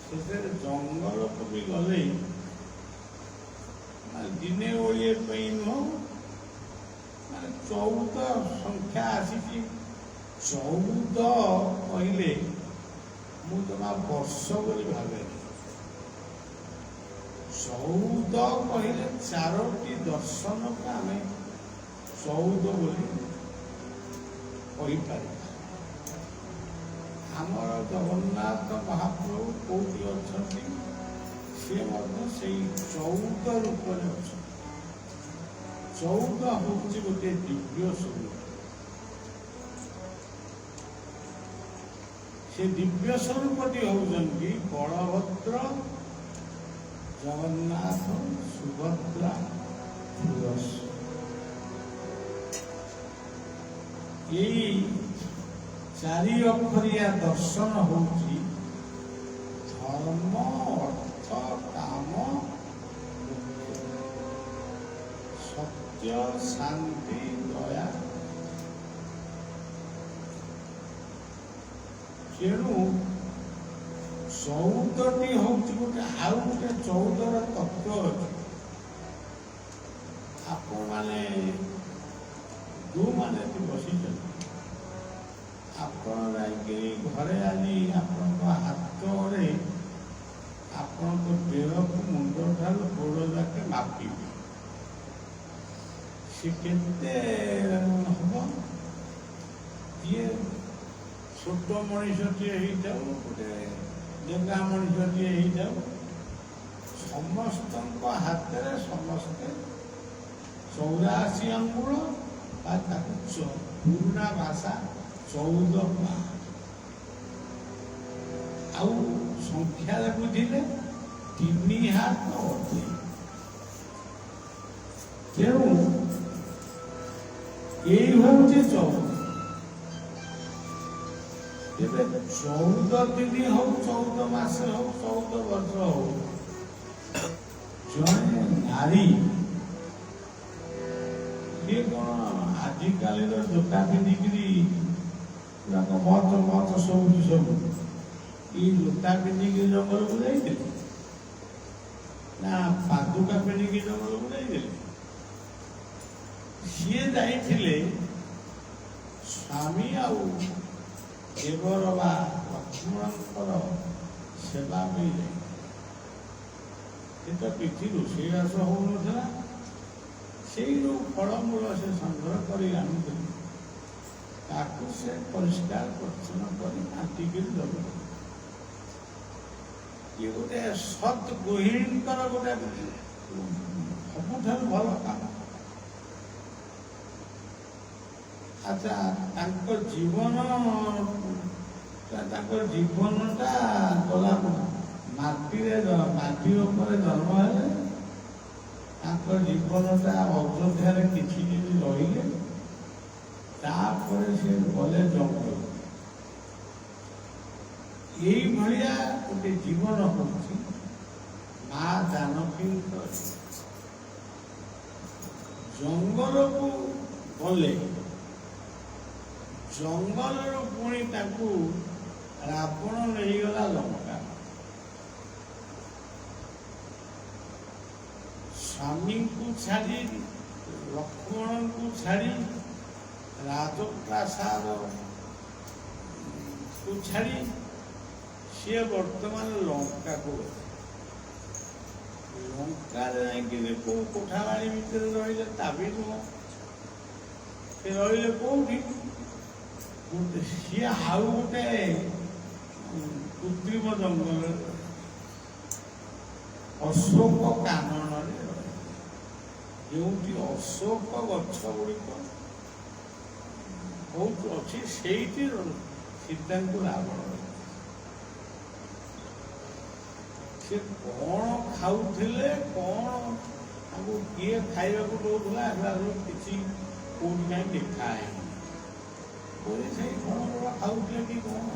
ଶେଷରେ ଜଙ୍ଗଲକୁ ବି ଗଲେ ମାନେ ଦିନେ ଓଳିଏ ପାଇଁ ନୁହଁ, ମାନେ 14 ସଂଖ୍ୟା ଆସିଛି। 14 କହିଲେ ମୁଁ ଜମା ବର୍ଷ ବୋଲି ଭାବେନି। ଚଉଦ କହିଲେ ଚାରୋଟି ଦର୍ଶନକୁ ଆମେ ଚଉଦ ବୋଲି କହିପାରିବା। ଆମର ଜଗନ୍ନାଥ ମହାପ୍ରଭୁ କୋଉଠି ଅଛନ୍ତି? ସେ ମଧ୍ୟ ସେଇ 14 ରୂପରେ ଅଛନ୍ତି। 14 ହେଉଛି ଗୋଟିଏ ଦିବ୍ୟ ସ୍ୱରୂପ। ସେ ଦିବ୍ୟ ସ୍ୱରୂପଟି ହେଉଛନ୍ତି ବଳଭଦ୍ର, ଜଗନ୍ନାଥ, ସୁଭଦ୍ରା, ସୁଦର୍ଶନ। ଏଇ 4 ଅକ୍ଷରିଆ ଦର୍ଶନ ହେଉଛି ଧର୍ମ, ଅର୍ଥ, କାମ, ସତ୍ୟ, ଶାନ୍ତି, ଦୟା। ତେଣୁ 14ଟି ହେଉଛି ଗୋଟେ ଆଉ ଗୋଟେ 14ର ତତ୍ଵ ଅଛି। ଆପଣମାନେ ଯୋଉମାନେ ଏଠି ବସିଛନ୍ତି, ଆପଣ ଯାଇକରି ଘରେ ଆଜି ଆପଣଙ୍କ ହାତରେ ଆପଣଙ୍କ ଦେହକୁ ମୁଣ୍ଡ ଠାରୁ ଗୋଡ଼ ଯାକେ ମାପିବେ। ସେ କେତେ ହବ? ଯିଏ ଛୋଟ ମଣିଷଟିଏ ହେଇଥାଉ, ଗୋଟେ ଡେଙ୍ଗା ମଣିଷଟିଏ ହେଇଥାଉ, ସମସ୍ତଙ୍କ ହାତରେ ସମସ୍ତେ 84 ଆଙ୍ଗୁଳ ବା ତାକୁ ପୁରୁଣା ଭାଷା 14 ପା। ଆଉ ସଂଖ୍ୟାରେ ବୁଝିଲେ 3 ହାତ ଅଧେ। ତେଣୁ ଏଇ ହେଉଛି 14। ଏବେ 14 ଦିନ ହଉ, 14 ମାସ ହଉ, 14 ବର୍ଷ ହଉ, ଜଣେ ନାରୀ ସିଏ କଣ ଆଜିକାଲିର ଜୋତା ପିନ୍ଧିକିରି ମତ ସବୁ ଏଇ ଜୋତା ପିନ୍ଧିକି ଜଙ୍ଗଲକୁ ଯାଇଥିଲେ ନା ପାଦୁକା ପିନ୍ଧିକି ଜଙ୍ଗଲକୁ ଯାଇଥିଲେ? ସିଏ ଯାଇଥିଲେ ସ୍ୱାମୀ ଆଉ ଦେବର ବା ଲକ୍ଷ୍ମଣଙ୍କର ସେବା ପାଇଁ ଯାଇଥିଲେ। ସେ ତ କିଛି ରୋଷେଇବାସ ହଉନଥିଲା। ସେଇ ଯୋଉ ଫଳମୂଳ ସେ ସଂଗ୍ରହ କରି ଆଣୁଥିଲେ, ତାକୁ ସେ ପରିଷ୍କାର ପରିଚ୍ଛନ୍ନ କରି କାଟିକିରି ଦେବ। ଇଏ ଗୋଟେ ସତ୍ ଗୃହିଣୀଙ୍କର ଗୋଟେ ସବୁଠାରୁ ଭଲ କାମ। ଆଚ୍ଛା, ତାଙ୍କ ଜୀବନଟା ଗଲା ମାଟି ଉପରେ ଜନ୍ମ ହେଲେ, ତାଙ୍କ ଜୀବନଟା ଅଯୋଧ୍ୟାରେ କିଛି ଦିନ ରହିଲେ, ତାପରେ ସେ ଗଲେ ଜଙ୍ଗଲ। ଏଇଭଳିଆ ଗୋଟେ ଜୀବନ ହେଉଛି ମା ଜାନକୀଙ୍କର। ଜଙ୍ଗଲକୁ ଗଲେ, ଜଙ୍ଗଲରୁ ପୁଣି ତାକୁ ରାବଣ ନେଇଗଲା ଲଙ୍କା। ସ୍ୱାମୀଙ୍କୁ ଛାଡ଼ି, ଲକ୍ଷ୍ମଣଙ୍କୁ ଛାଡ଼ି, ରାଜପ୍ରାସାଦକୁ ଛାଡ଼ି ସିଏ ବର୍ତ୍ତମାନ ଲଙ୍କାକୁ ଗଲେ। ଲଙ୍କାରେ ଯାଇକି କୋଉ କୋଠାବାଡ଼ି ଭିତରେ ରହିଲେ ତା ବି ନୁହଁ। ସେ ରହିଲେ କୋଉଠି? ସିଏ ଆଉ ଗୋଟେ କୃତ୍ରିମ ଜଙ୍ଗଲରେ ଅଶୋକ କାନନରେ ରହେ, ଯେଉଁଠି ଅଶୋକ ଗଛ ଗୁଡ଼ିକ ବହୁତ ଅଛି, ସେଇଠି ସୀତାଙ୍କୁ ରାବଣ। ସେ କଣ ଖାଉଥିଲେ, କଣ ତାଙ୍କୁ କିଏ ଖାଇବାକୁ ଦଉଥିଲା, ଏଗୁଡ଼ା କିଛି କୋଉଠି କାହିଁ ଦେଖା ହେଇନି। ସେଇ କଣ ଖାଉଥିଲେ କି କଣ?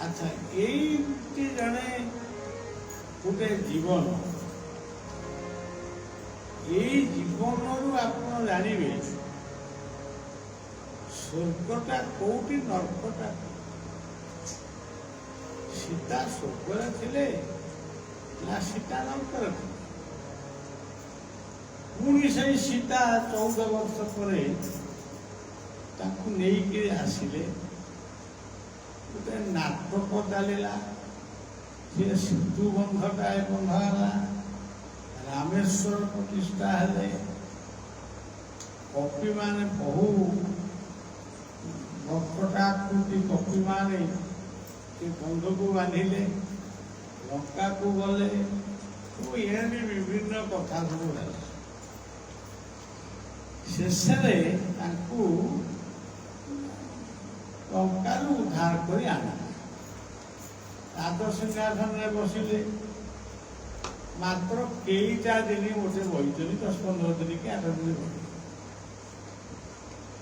ଆଚ୍ଛା, ଏଇଟି ଜଣେ ଗୋଟେ ଜୀବନ। ଏଇ ଜୀବନରୁ ଆପଣ ଜାଣିବେ ସ୍ୱର୍ଗଟା କୋଉଠି, ନର୍କଟା। ସୀତା ସ୍ୱର୍ଗରେ ଥିଲେ ନା ସୀତା ନର୍କରେ ଥିଲେ? ପୁଣି ସେଇ ସୀତା 14 ବର୍ଷ ପରେ ତାକୁ ନେଇକି ଆସିଲେ। ଗୋଟେ ନାଟକ ଚାଲିଲା। ସେ ସେତୁ ବନ୍ଧଟା ବନ୍ଧା ହେଲା, ରାମେଶ୍ୱର ପ୍ରତିଷ୍ଠା ହେଲେ, କପିମାନେ ବହୁ ବକ୍ରଟାକୃତି କପିମାନେ ସେ ବନ୍ଧକୁ ବାନ୍ଧିଲେ, ଲଙ୍କାକୁ ଗଲେ, ଏମିତି ବିଭିନ୍ନ କଥା ସବୁ ହେଲା। ଶେଷରେ ତାଙ୍କୁ ଲଙ୍କାରୁ ଉଦ୍ଧାର କରି ଆଣିଲେ, ରାଜସିଂହାସନରେ ବସିଲେ। ମାତ୍ର କେଇଟା ଦିନ ଗୋଟେ ବହିଛନ୍ତି, 10-15 ଦିନ କି 8 ଦିନ ବହି।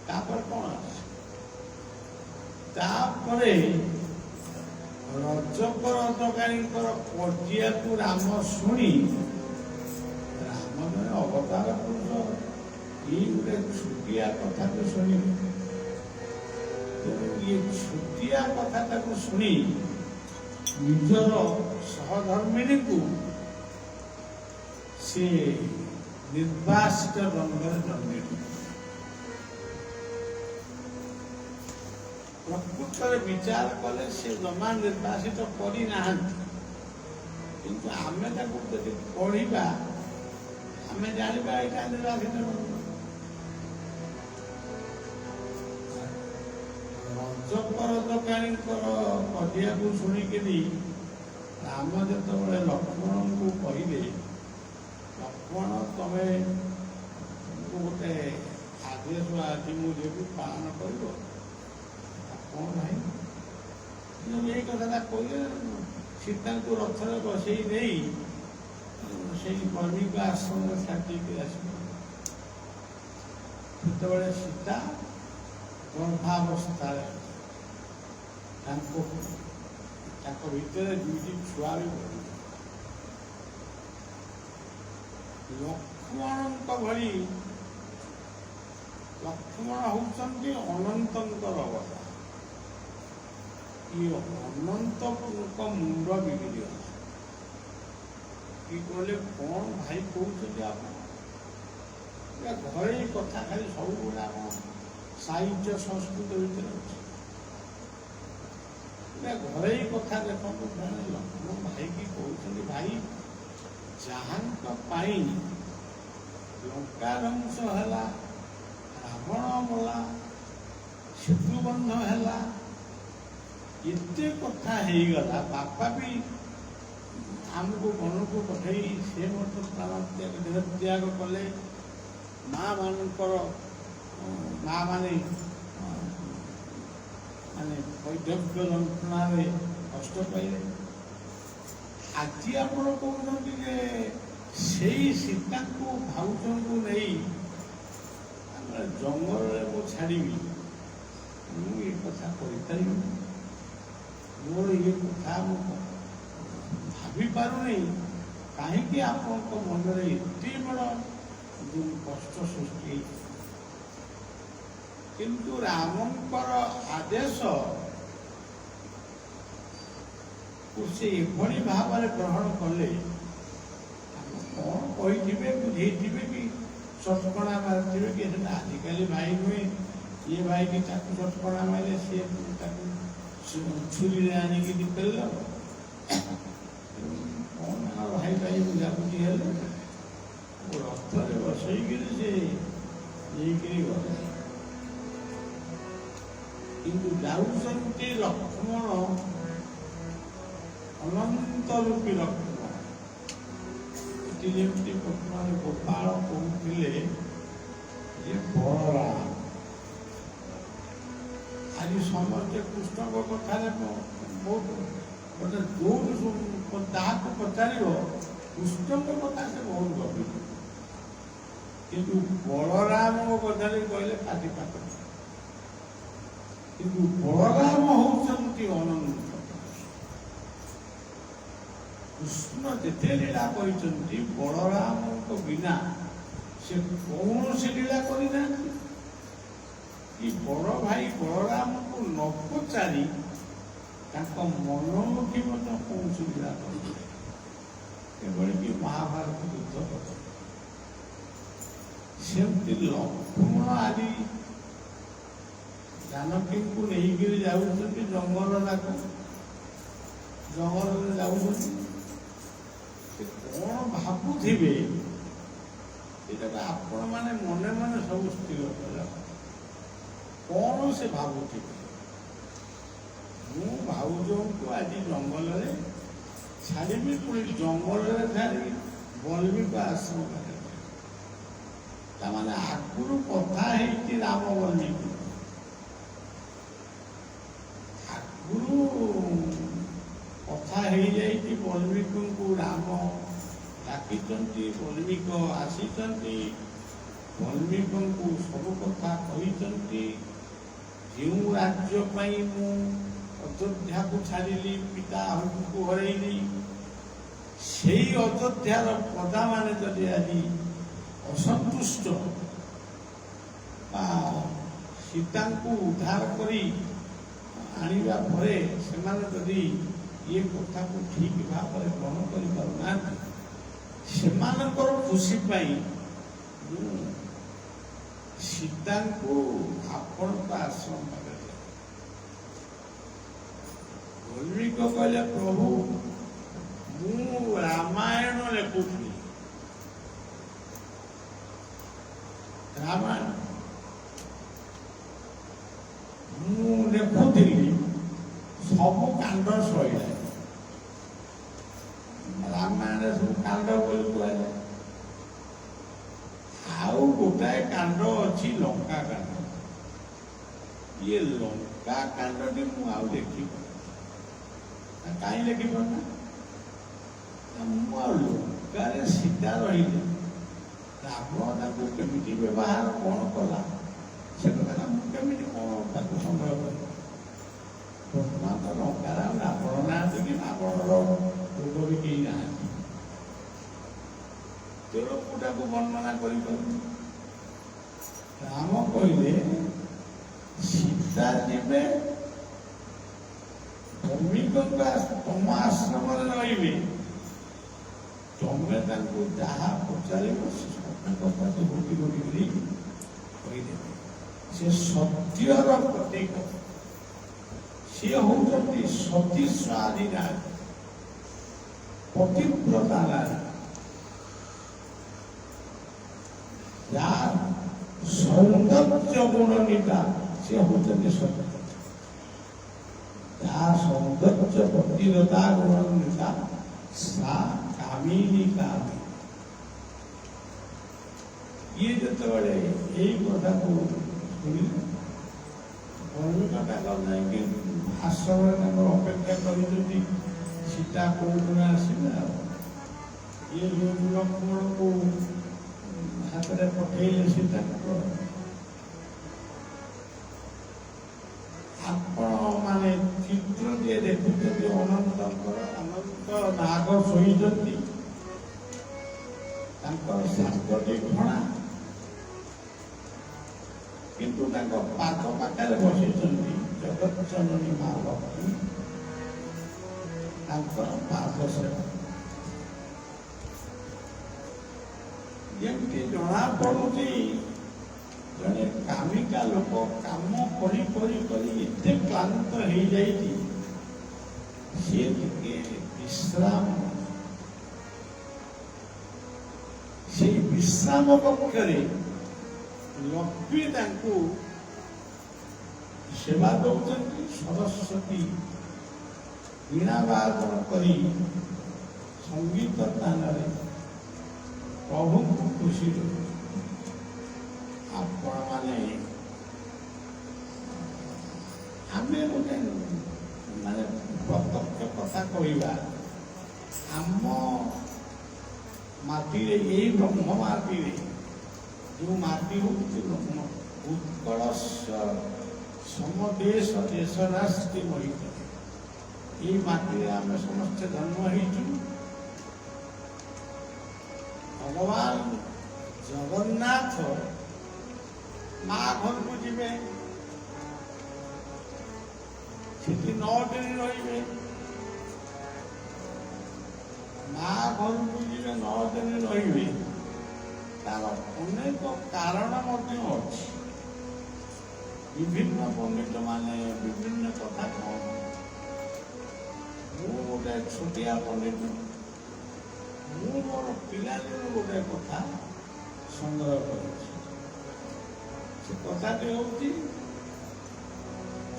ତାପରେ କ'ଣ ହେଲା? ତାପରେ ରଜକରଦକାରୀଙ୍କର କଜିଆକୁ ରାମ ଶୁଣି, ରାମ ଜଣେ ଅବତାର ପୁରୁଷ, ଏଇ ଗୋଟେ ଛୋଟିଆ କଥାକୁ ଶୁଣିବେ। ତେଣୁ ଇଏ ଛୋଟିଆ କଥାଟାକୁ ଶୁଣି ନିଜର ସହଧର୍ମିଣୀକୁ ସେ ନିର୍ବାସିତ ଦଣ୍ଡରେ ଦଣ୍ଡିତ। ପ୍ରକୃତରେ ବିଚାର କଲେ ସେ ଜମା ନିର୍ବାସିତ କରିନାହାନ୍ତି, କିନ୍ତୁ ଆମେ ତାକୁ ଯଦି ପଢ଼ିବା ଆମେ ଜାଣିବା ଏଇଟା ନିର୍ବାସିତ। ରଜକରଦକାରୀଙ୍କର କଜିଆକୁ ଶୁଣିକିରି ରାମ ଯେତେବେଳେ ଲକ୍ଷ୍ମଣଙ୍କୁ କହିଲେ, ଲକ୍ଷ୍ମଣ ତମେ ଗୋଟେ ଆଦେଶ ଆଜି ମୁଁ ଯେବି ପାଳନ କରିବ, କ'ଣ ଭାଇ ଏଇ କଥାଟା କହିଲେ ସୀତାଙ୍କୁ ରଥରେ ବସେଇ ଦେଇ ସେଇ ବୈଦିକ ଆଶ୍ରମରେ ଛାଡ଼ିକି ଆସିବ। ସେତେବେଳେ ସୀତା ଗର୍ଭାବସ୍ଥାରେ, ତାଙ୍କ ଭିତରେ 2ଟି ଛୁଆ ବି ପଡ଼ିଲେ। ଲକ୍ଷ୍ମଣଙ୍କ ଭଳି, ଲକ୍ଷ୍ମଣ ହେଉଛନ୍ତି ଅନନ୍ତଙ୍କର ଅବତାର। ଇଏ ଅନନ୍ତଙ୍କ ମୁଣ୍ଡ ବିଗିଡ଼ିଗଲା। କି କହିଲେ, କ'ଣ ଭାଇ କହୁଛନ୍ତି ଆପଣ? ଘରୋଇ କଥା ଖାଲି ସବୁବେଳେ ଆମ ସାହିତ୍ୟ ସଂସ୍କୃତ ଭିତରେ ଅଛି। ଘରୋଇ କଥା ଦେଖନ୍ତୁ, ଲକ୍ଷ୍ମଣ ଭାଇକି କହୁଛନ୍ତି, ଭାଇ ଯାହାଙ୍କ ପାଇଁ ଲଙ୍କା ଧ୍ୱଂସ ହେଲା, ରାବଣ ମଲା, ସେତୁବନ୍ଧ ହେଲା, ଏତେ କଥା ହେଇଗଲା, ବାପା ବି ଆମକୁ ବନକୁ ପଠେଇ ସେ ମଧ୍ୟ ପ୍ରାଣ ତ୍ୟାଗ କଲେ, ମାମାନେ ବୈଧବ୍ୟ ଯନ୍ତ୍ରଣାରେ କଷ୍ଟ ପାଇଲେ। ଆଜି ଆପଣ କହୁଛନ୍ତି ଯେ ସେଇ ସୀତାଙ୍କୁ ଭାଉଜଙ୍କୁ ନେଇ ଜଙ୍ଗଲରେ ମୁଁ ଛାଡ଼ିବି, ମୁଁ ଏ କଥା କରିପାରିବିନି। ମୋର ଏ କଥା ମୁଁ ଭାବିପାରୁନି, କାହିଁକି ଆପଣଙ୍କ ମନରେ ଏତେ ବଡ଼ କଷ୍ଟ ସୃଷ୍ଟି ହେଇଛି। କିନ୍ତୁ ରାମଙ୍କର ଆଦେଶ ସେ ଏଭଳି ଭାବରେ ଗ୍ରହଣ କଲେ, କ'ଣ କହିଥିବେ, ବୁଝେଇଥିବେ କି ଚଟକଣା ମାରିଥିବେ କି ସେଟା ଆଜିକାଲି ଭାଇ ନୁହେଁ, ଇଏ ଭାଇକି ତାକୁ ଚଟକଣା ମାରିଲେ ସିଏ ତାକୁ ଛୁରୀରେ ଆଣିକି ନିପେଲ। କ'ଣ ଭାଇ ଭାଇ ବୁଝାବୁଝି ହେଲେ ରଥରେ ବସେଇକିରି ସେ ନେଇକିରି ଗଲେ। କିନ୍ତୁ ଯାଉଛନ୍ତି ଲକ୍ଷ୍ମଣ, ଅନନ୍ତ ରୂପୀ ଲକ୍ଷ୍ମଣ। ଏଠି ଯେମିତି ବର୍ତ୍ତମାନ ଗୋପାଳ କହୁଥିଲେ ଯେ ବଳରାମ, ଆଜି ସମସ୍ତେ କୃଷ୍ଣଙ୍କ କଥାରେ ବହୁତ ଗୋଟେ ଯୋଉ ତାହାକୁ ପଚାରିବ କୃଷ୍ଣଙ୍କ କଥା ସେ ବହୁତ ଗଭୀର, କିନ୍ତୁ ବଳରାମଙ୍କ କଥାରେ କହିଲେ ପାଟି ପାଟ। କିନ୍ତୁ ବଳରାମ ହେଉଛନ୍ତି ଅନନ୍ତ। କୃଷ୍ଣ ଯେତେ ଲୀଳା କରିଛନ୍ତି, ବଳରାମଙ୍କ ବିନା ସେ କୌଣସି ଲୀଳା କରିନାହାନ୍ତି। କି ବଡ଼ ଭାଇ ବଳରାମଙ୍କୁ ନ ପଚାରି ତାଙ୍କ ମନମୁଖୀ ମଧ୍ୟ କୌଣସି ଲୀଳା କରିଥିଲେ। ଏଭଳିକି ମହାଭାରତ ଯୁଦ୍ଧ କଥା। ସେମିତି ଲକ୍ଷ୍ମଣ ଆଜି ଜାନକୀଙ୍କୁ ନେଇକିରି ଯାଉଛନ୍ତି ଜଙ୍ଗଲ ଯାକ। ଜଙ୍ଗଲରେ ଯାଉଛନ୍ତି ସେ କ'ଣ ଭାବୁଥିବେ ଏଇଟାକୁ ଆପଣମାନେ ମନେ ମନେ ସବୁ ସ୍ଥିର କଲେ କ'ଣ ସେ ଭାବୁଥିବେ। ମୁଁ ଭାଉଜଙ୍କୁ ଆଜି ଜଙ୍ଗଲରେ ଛାଡ଼ିବି, ପୁଣି ଜଙ୍ଗଲରେ ଛାଡ଼ିବି ବଲ୍ମୀକ ଆଶ୍ରମ ପାଖରେ। ତାମାନେ ଆଗରୁ କଥା ହେଇଛି ରାମ ବଲ୍ମୀକି, ଆଗରୁ କଥା ହେଇଯାଇଛି ବଲ୍ମୀକଙ୍କୁ ରାମ ଡାକିଛନ୍ତି, ବଲ୍ମୀକ ଆସିଛନ୍ତି, ବଲ୍ମୀକଙ୍କୁ ସବୁ କଥା କହିଛନ୍ତି। ଯେଉଁ ରାଜ୍ୟ ପାଇଁ ମୁଁ ଅଯୋଧ୍ୟାକୁ ଛାଡ଼ିଲି, ପିତାଙ୍କୁ ହରେଇଲି, ସେଇ ଅଯୋଧ୍ୟାର ପ୍ରଜାମାନେ ଯଦି ଆଜି ଅସନ୍ତୁଷ୍ଟ ବା ସୀତାଙ୍କୁ ଉଦ୍ଧାର କରି ଆଣିବା ପରେ ସେମାନେ ଯଦି ଏ କଥାକୁ ଠିକ୍ ଭାବରେ ଗ୍ରହଣ କରିପାରୁନାହାନ୍ତି, ସେମାନଙ୍କର ଖୁସି ପାଇଁ ମୁଁ ସୀତାଙ୍କୁ ଆପଣଙ୍କ ଆଶ୍ରମ ପାଖରେ ବଲ୍ମୀକ କହିଲେ, ପ୍ରଭୁ ମୁଁ ରାମାୟଣ ଲେଖୁଥିଲି, ରାମାୟଣ ମୁଁ ଲେଖୁଥିଲି, ସବୁ କାଣ୍ଡ ସଇଲା। ରାମାୟଣରେ ସବୁ କାଣ୍ଡ ବୋଲି କୁହାଯାଏ। ଆଉ ଗୋଟାଏ କାଣ୍ଡ ଅଛି ଲଙ୍କା କାଣ୍ଡ। ଇଏ ଲଙ୍କା କାଣ୍ଡଟି ମୁଁ ଆଉ ଲେଖିବି କାହିଁ ଲେଖିପାରୁନା, ମୁଁ ଆଉ ଲଙ୍କାରେ ସୀତା ରହିଲେ ରାବଣ ତାକୁ କେମିତି ବ୍ୟବହାର କ'ଣ କଲା ସେ କଥା ମୁଁ କେମିତି କ'ଣ ତାକୁ ସଂଗ୍ରହ କଲି। ବର୍ତ୍ତମାନ ତ ଲଙ୍କାରେ ଆଉ ରାବଣ ନାହାନ୍ତି କି ରାବଣର ଲୋକ ବି କେହି ନାହାନ୍ତି, ତେଣୁ ମୁଁ ତାକୁ ବର୍ଣ୍ଣନା କରିପାରୁନି। ରାମ କହିଲେ ସୀତା ଯିବେ ତମ ଆଶ୍ରମରେ ରହିବେ, ତମେ ତାଙ୍କୁ ଯାହା ପଚାରିବ ସେ ସବୁ କଥା ଗୋଟି ଗୋଟି କରି କହିଦେବେ। ସେ ସତ୍ୟର ପ୍ରତୀକ, ସିଏ ହଉଛନ୍ତି ସତୀ ସ୍ୱାଧୀ ନାରୀ, ପତିବ୍ରତା ନାରୀ, ଯାହା ସୌନ୍ଦର୍ଯ୍ୟ ଗୁଣନିତା ସେ ହଉଛନ୍ତି ସତ୍ୟ, ଯାହା ସୌନ୍ଦର୍ଯ୍ୟ ପତିରତା ଗୁଣନିତା ସା କାମିନୀ କାମୀ। ଇଏ ଯେତେବେଳେ ଏଇ କଥାକୁ ଶୁଣିଲେ ବଲ୍ମୀକ ତାଙ୍କର ଯାଇକି ଆଶ୍ରମରେ ତାଙ୍କର ଅପେକ୍ଷା କରିଛନ୍ତି ସୀତା କୋଉଦିନ ଆସିବେ। ଆଉ ଇଏ ଯୋଉ ଲକ୍ଷ୍ମଣକୁ ହାତରେ ପଠେଇଲେ ସୀତାଙ୍କୁ, ଆପଣ ମାନେ ଚିତ୍ର ଯିଏ ଦେଖୁଛନ୍ତି ଅନନ୍ତଙ୍କର, ଅନନ୍ତ ନାଗ ଶୋଇଛନ୍ତି, ତାଙ୍କର ଶାସ୍ତ୍ରଟି ଘଣା, କିନ୍ତୁ ତାଙ୍କ ପାଦ ପାଖରେ ବସିଛନ୍ତି ଜଗତଜନନୀ ମା ଲକ୍ଷ୍ମୀ, ତାଙ୍କର ପାଦ ସେବା। ଯେମିତି ଜଣା ପଡୁଛି ଜଣେ କାମିକା ଲୋକ କାମ କରି କରି କରି ଏତେ କ୍ଳାନ୍ତ ହେଇଯାଇଛି, ସିଏ ଟିକେ ବିଶ୍ରାମ, ସେଇ ବିଶ୍ରାମ କକ୍ଷରେ ଲକ୍ଷ୍ମୀ ତାଙ୍କୁ ସେବା ଦଉଛନ୍ତି। ସରସ୍ୱତୀ ବୀଣା ବାଦନ କରି ସଙ୍ଗୀତ ସ୍ଥାନରେ ପ୍ରଭୁଙ୍କୁ ଖୁସି ଦଉଛନ୍ତି। ଆପଣ ମାନେ ଆମେ ଗୋଟେ ମାନେ ପ୍ରତ୍ୟକ୍ଷ କଥା କହିବା, ଆମ ମାଟିରେ, ଏଇ ବ୍ରହ୍ମ ମାଟିରେ ଯେଉଁ ମାଟି ହଉଛି ବ୍ରହ୍ମ ଉତ୍କଳ ସମଦେଶ ଦେଶ ରାଷ୍ଟ୍ରୀ ମହିତ, ଏଇ ମାଟିରେ ଆମେ ସମସ୍ତେ ଜନ୍ମ ହେଇଛୁ। ଭଗବାନ ଜଗନ୍ନାଥ ମା ଘରକୁ ଯିବେ, ସେଠି 9 ଦିନ ରହିବେ। ମା ଘରକୁ ଯିବେ, 9 ଦିନ ରହିବେ, ତାର ଅନେକ କାରଣ ମଧ୍ୟ ଅଛି। ବିଭିନ୍ନ ପଣ୍ଡିତ ମାନେ ବିଭିନ୍ନ କଥା କହନ୍ତି। ମୁଁ ଗୋଟେ ଛୋଟିଆ ପଣ୍ଡିତ ମୁଁ ମୋର ପିଲାଦିନୁ ଗୋଟେ କଥା ସଂଗ୍ରହ କରିଛି। ସେ କଥାଟି ହେଉଛି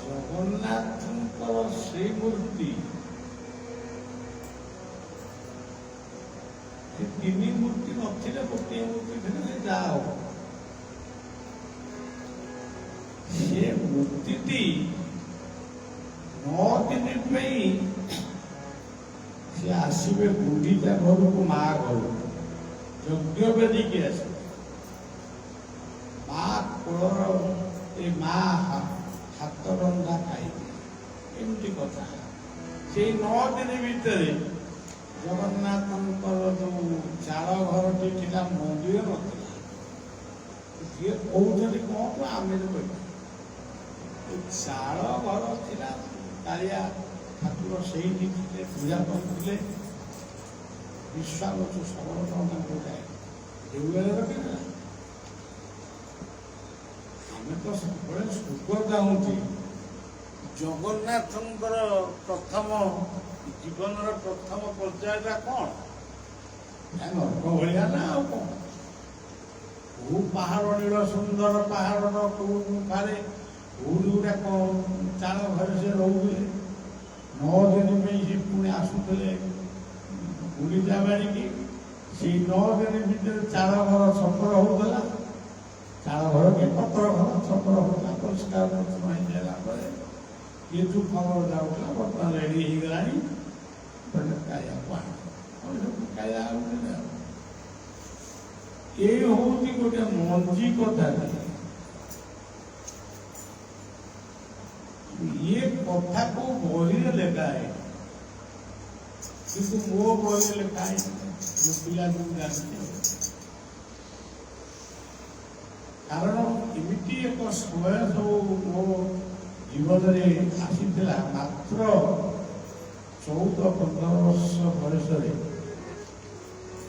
ଜଗନ୍ନାଥଙ୍କର ଶ୍ରୀମୂର୍ତ୍ତି ତିନି ମୂର୍ତ୍ତି ନଥିଲେ ଗୋଟିଏ ମୂର୍ତ୍ତି ଥିଲେ ଯାହା ହବ। ସେ ମୂର୍ତ୍ତିଟି 9 ଦିନ ପାଇଁ ସେ ଆସିବେ ଗୁଣ୍ଡିଚା ଘରକୁ, ମା ଘରକୁ ଯଜ୍ଞ ବେଦିକି ଆସିବେ। ମା କୋଳର ଏ ମା ହାତ ରନ୍ଧା ଖାଇବେ, ଏମିତି କଥା। ସେଇ 9 ଦିନ ଭିତରେ ଜଗନ୍ନାଥଙ୍କର ଯୋଉ ଚାଳ ଘରଟି ଥିଲା, ମନ୍ଦିର ନଥିଲା। ଯିଏ କହୁଛନ୍ତି କଣ ଆମେ ତ କହିବା ଚାଳ ଘର ଥିଲା। କାଳିଆ ଠାକୁର ସେଇଠି ଥିଲେ, ପୂଜା କରୁଥିଲେ। ବିଶ୍ୱାବସୁ ସବଳ ଗୋଟାଏ ଦେଉଳରେ ରଖିଥିଲା। ଆମେ ତ ସବୁବେଳେ ସୁଖ ଚାହୁଁଛୁ। ଜଗନ୍ନାଥଙ୍କର ପ୍ରଥମ ଜୀବନର ପ୍ରଥମ ପର୍ଯ୍ୟାୟଟା କ'ଣ? ନର୍କ ଭଳିଆ ନା ଆଉ କ'ଣ? କୋଉ ପାହାଡ଼ ନୀଳ ସୁନ୍ଦର ପାହାଡ଼ର କୋଉ ଗୁମ୍ଫାରେ କୋଉଠି ଗୋଟେ ଚାଳ ଘରେ ସେ ରହୁଥିଲେ। 9 ଦିନ ପାଇଁ ସେ ପୁଣି ଆସୁଥିଲେ ଗୁଣ୍ଡିଚା ବାଡ଼ିକି। ସେଇ 9 ଦିନ ଭିତରେ ଚାଳ ଘର ଛପର ହଉଥିଲା। ଚାଳ ଘର କି ପତ୍ର ଘର ଛପର ହଉଥିଲା। ପରିଷ୍କାର ପରିଚ୍ଛନ୍ନ ହେଇଗଲା ପରେ ଇଏ ଯୋଉ ଖବର ଯାଉଥିଲା ବର୍ତ୍ତମାନ ରେଡି ହେଇଗଲାଣି। କାଳିଆ ଏଇ ହଉଛି ଗୋଟେ ମଞ୍ଜି କଥା। ଇଏ କଥାକୁ ବହିରେ ଲେଖା ହେଇନି, କିନ୍ତୁ ମୋ ବହିରେ ଲେଖା ହେଇନି। ମୋ ପିଲାକୁ ଜାଣିଛି। କାରଣ ଏମିତି ଏକ ସମୟ ସବୁ ମୋ ଜୀବନରେ ଆସିଥିଲା। ମାତ୍ର 14-15 ବର୍ଷ ବୟସରେ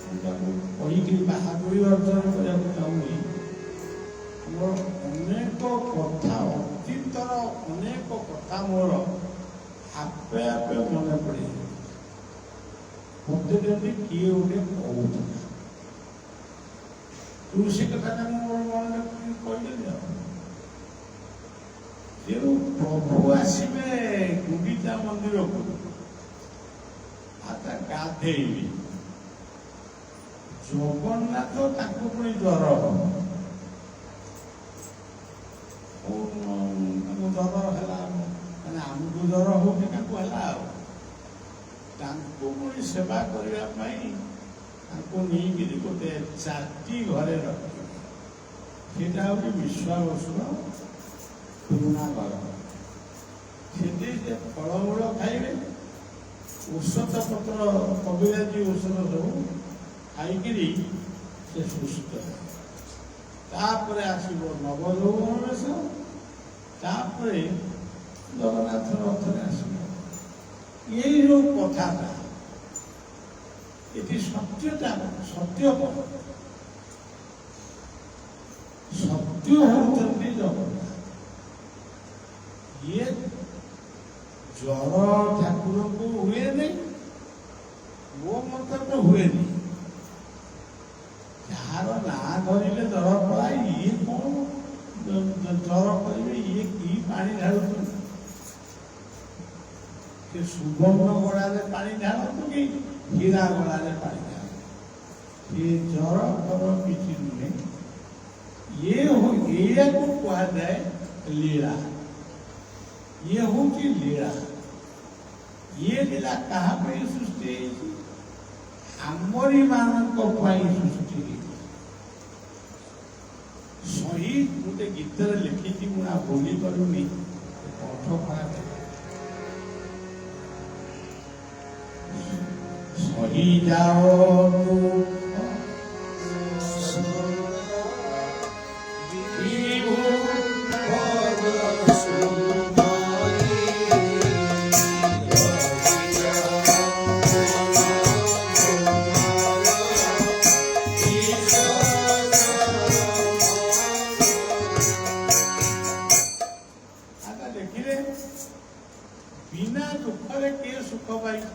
ମୁଁ ତାକୁ କହିକି ବାହାଦୁରୀ ଅର୍ଜନ କରିବାକୁ ଚାହୁଁନି। ମୋର ଅନେକ କଥା, ଅତୀତର ଅନେକ କଥା ମୋର ଆପେ ଆପେ ମନେ ପଡେ। ମତେ ଯଦି କିଏ ଗୋଟେ କହୁଥିଲା, ତୁ ସେ କଥାଟା ମୋର ମନେ କହିଦେଲି। ଆଉ ତେଣୁ ପ୍ରଭୁ ଆସିବେ ଗୁଣ୍ଡିଚା ମନ୍ଦିରକୁ, ଗାଧେଇବି। ଜଗନ୍ନାଥ ତାଙ୍କୁ ପୁଣି ଜ୍ୱର ହବ। ତାଙ୍କୁ ଜ୍ୱର ହେଲା, ମାନେ ଆମକୁ ଜ୍ୱର ହଉଛି, ତାଙ୍କୁ ହେଲା। ଆଉ ତାଙ୍କୁ ପୁଣି ସେବା କରିବା ପାଇଁ ତାଙ୍କୁ ନେଇକିରି ଗୋଟେ ଚାଟି ଘରେ ରଖିବେ। ସେଇଟା ହଉଛି ବିଶ୍ୱାବସୁର ପୁରୁଣା ଘର। ସେଠି ସେ ଫଳମୂଳ ଖାଇବେ, ଔଷଧ ପତ୍ର, କବିରାଜି ଔଷଧ ସବୁ ଖାଇକିରି ସେ ସୁସ୍ଥ। ତାପରେ ଆସିବ ନବଯୌବନ ବେଶ, ତାପରେ ଜଗନ୍ନାଥ ରଥରେ ଆସିବ। ଏଇ ଯୋଉ କଥାଟା, ଏଠି ସତ୍ୟଟା ସତ୍ୟ କଣ? ସତ୍ୟ ହେଉଛନ୍ତି ଜଗନ୍ନାଥ। ଇଏ ଜ୍ୱର ଠାକୁରଙ୍କୁ ହୁଏନି, ମୋ ମତରେ ହୁଏନି। ଯାହାର ନାଁ ଧରିଲେ ଜ୍ୱର ପଳାଏ, ଇଏ କଣ ଜ୍ୱର କରିବେ? ଇଏ କି ପାଣି ଢାଳୁଛନ୍ତି? ସେ ସୁବର୍ଣ୍ଣ ଗଳାରେ ପାଣି ଢାଳନ୍ତୁ କି ହୀରା ଗଳାରେ ପାଣି ଢାଳନ୍ତୁ, ସେ ଜ୍ୱର ଫର କିଛି ନୁହେଁ। ଏଇଆକୁ କୁହାଯାଏ ଲୀଳା। ଇଏ ହଉଛି ଲୀଳା। ଇଏ ଲୀଳା କାହା ପାଇଁ ସୃଷ୍ଟି ହେଇଛି? ଆମରି ମାନଙ୍କ ପାଇଁ ସୃଷ୍ଟି ହେଇଛି। ଶହୀଦ ଗୋଟେ ଗୀତରେ ଲେଖିଛି, ମୁଁ ଆଉ ଭୁଲି ପାରୁନି, କଣ୍ଠ ଖରାପ। ସହି ଯାଅ ବିନା ଦୁଃଖରେ କିଏ ସୁଖ ପାଇଛି?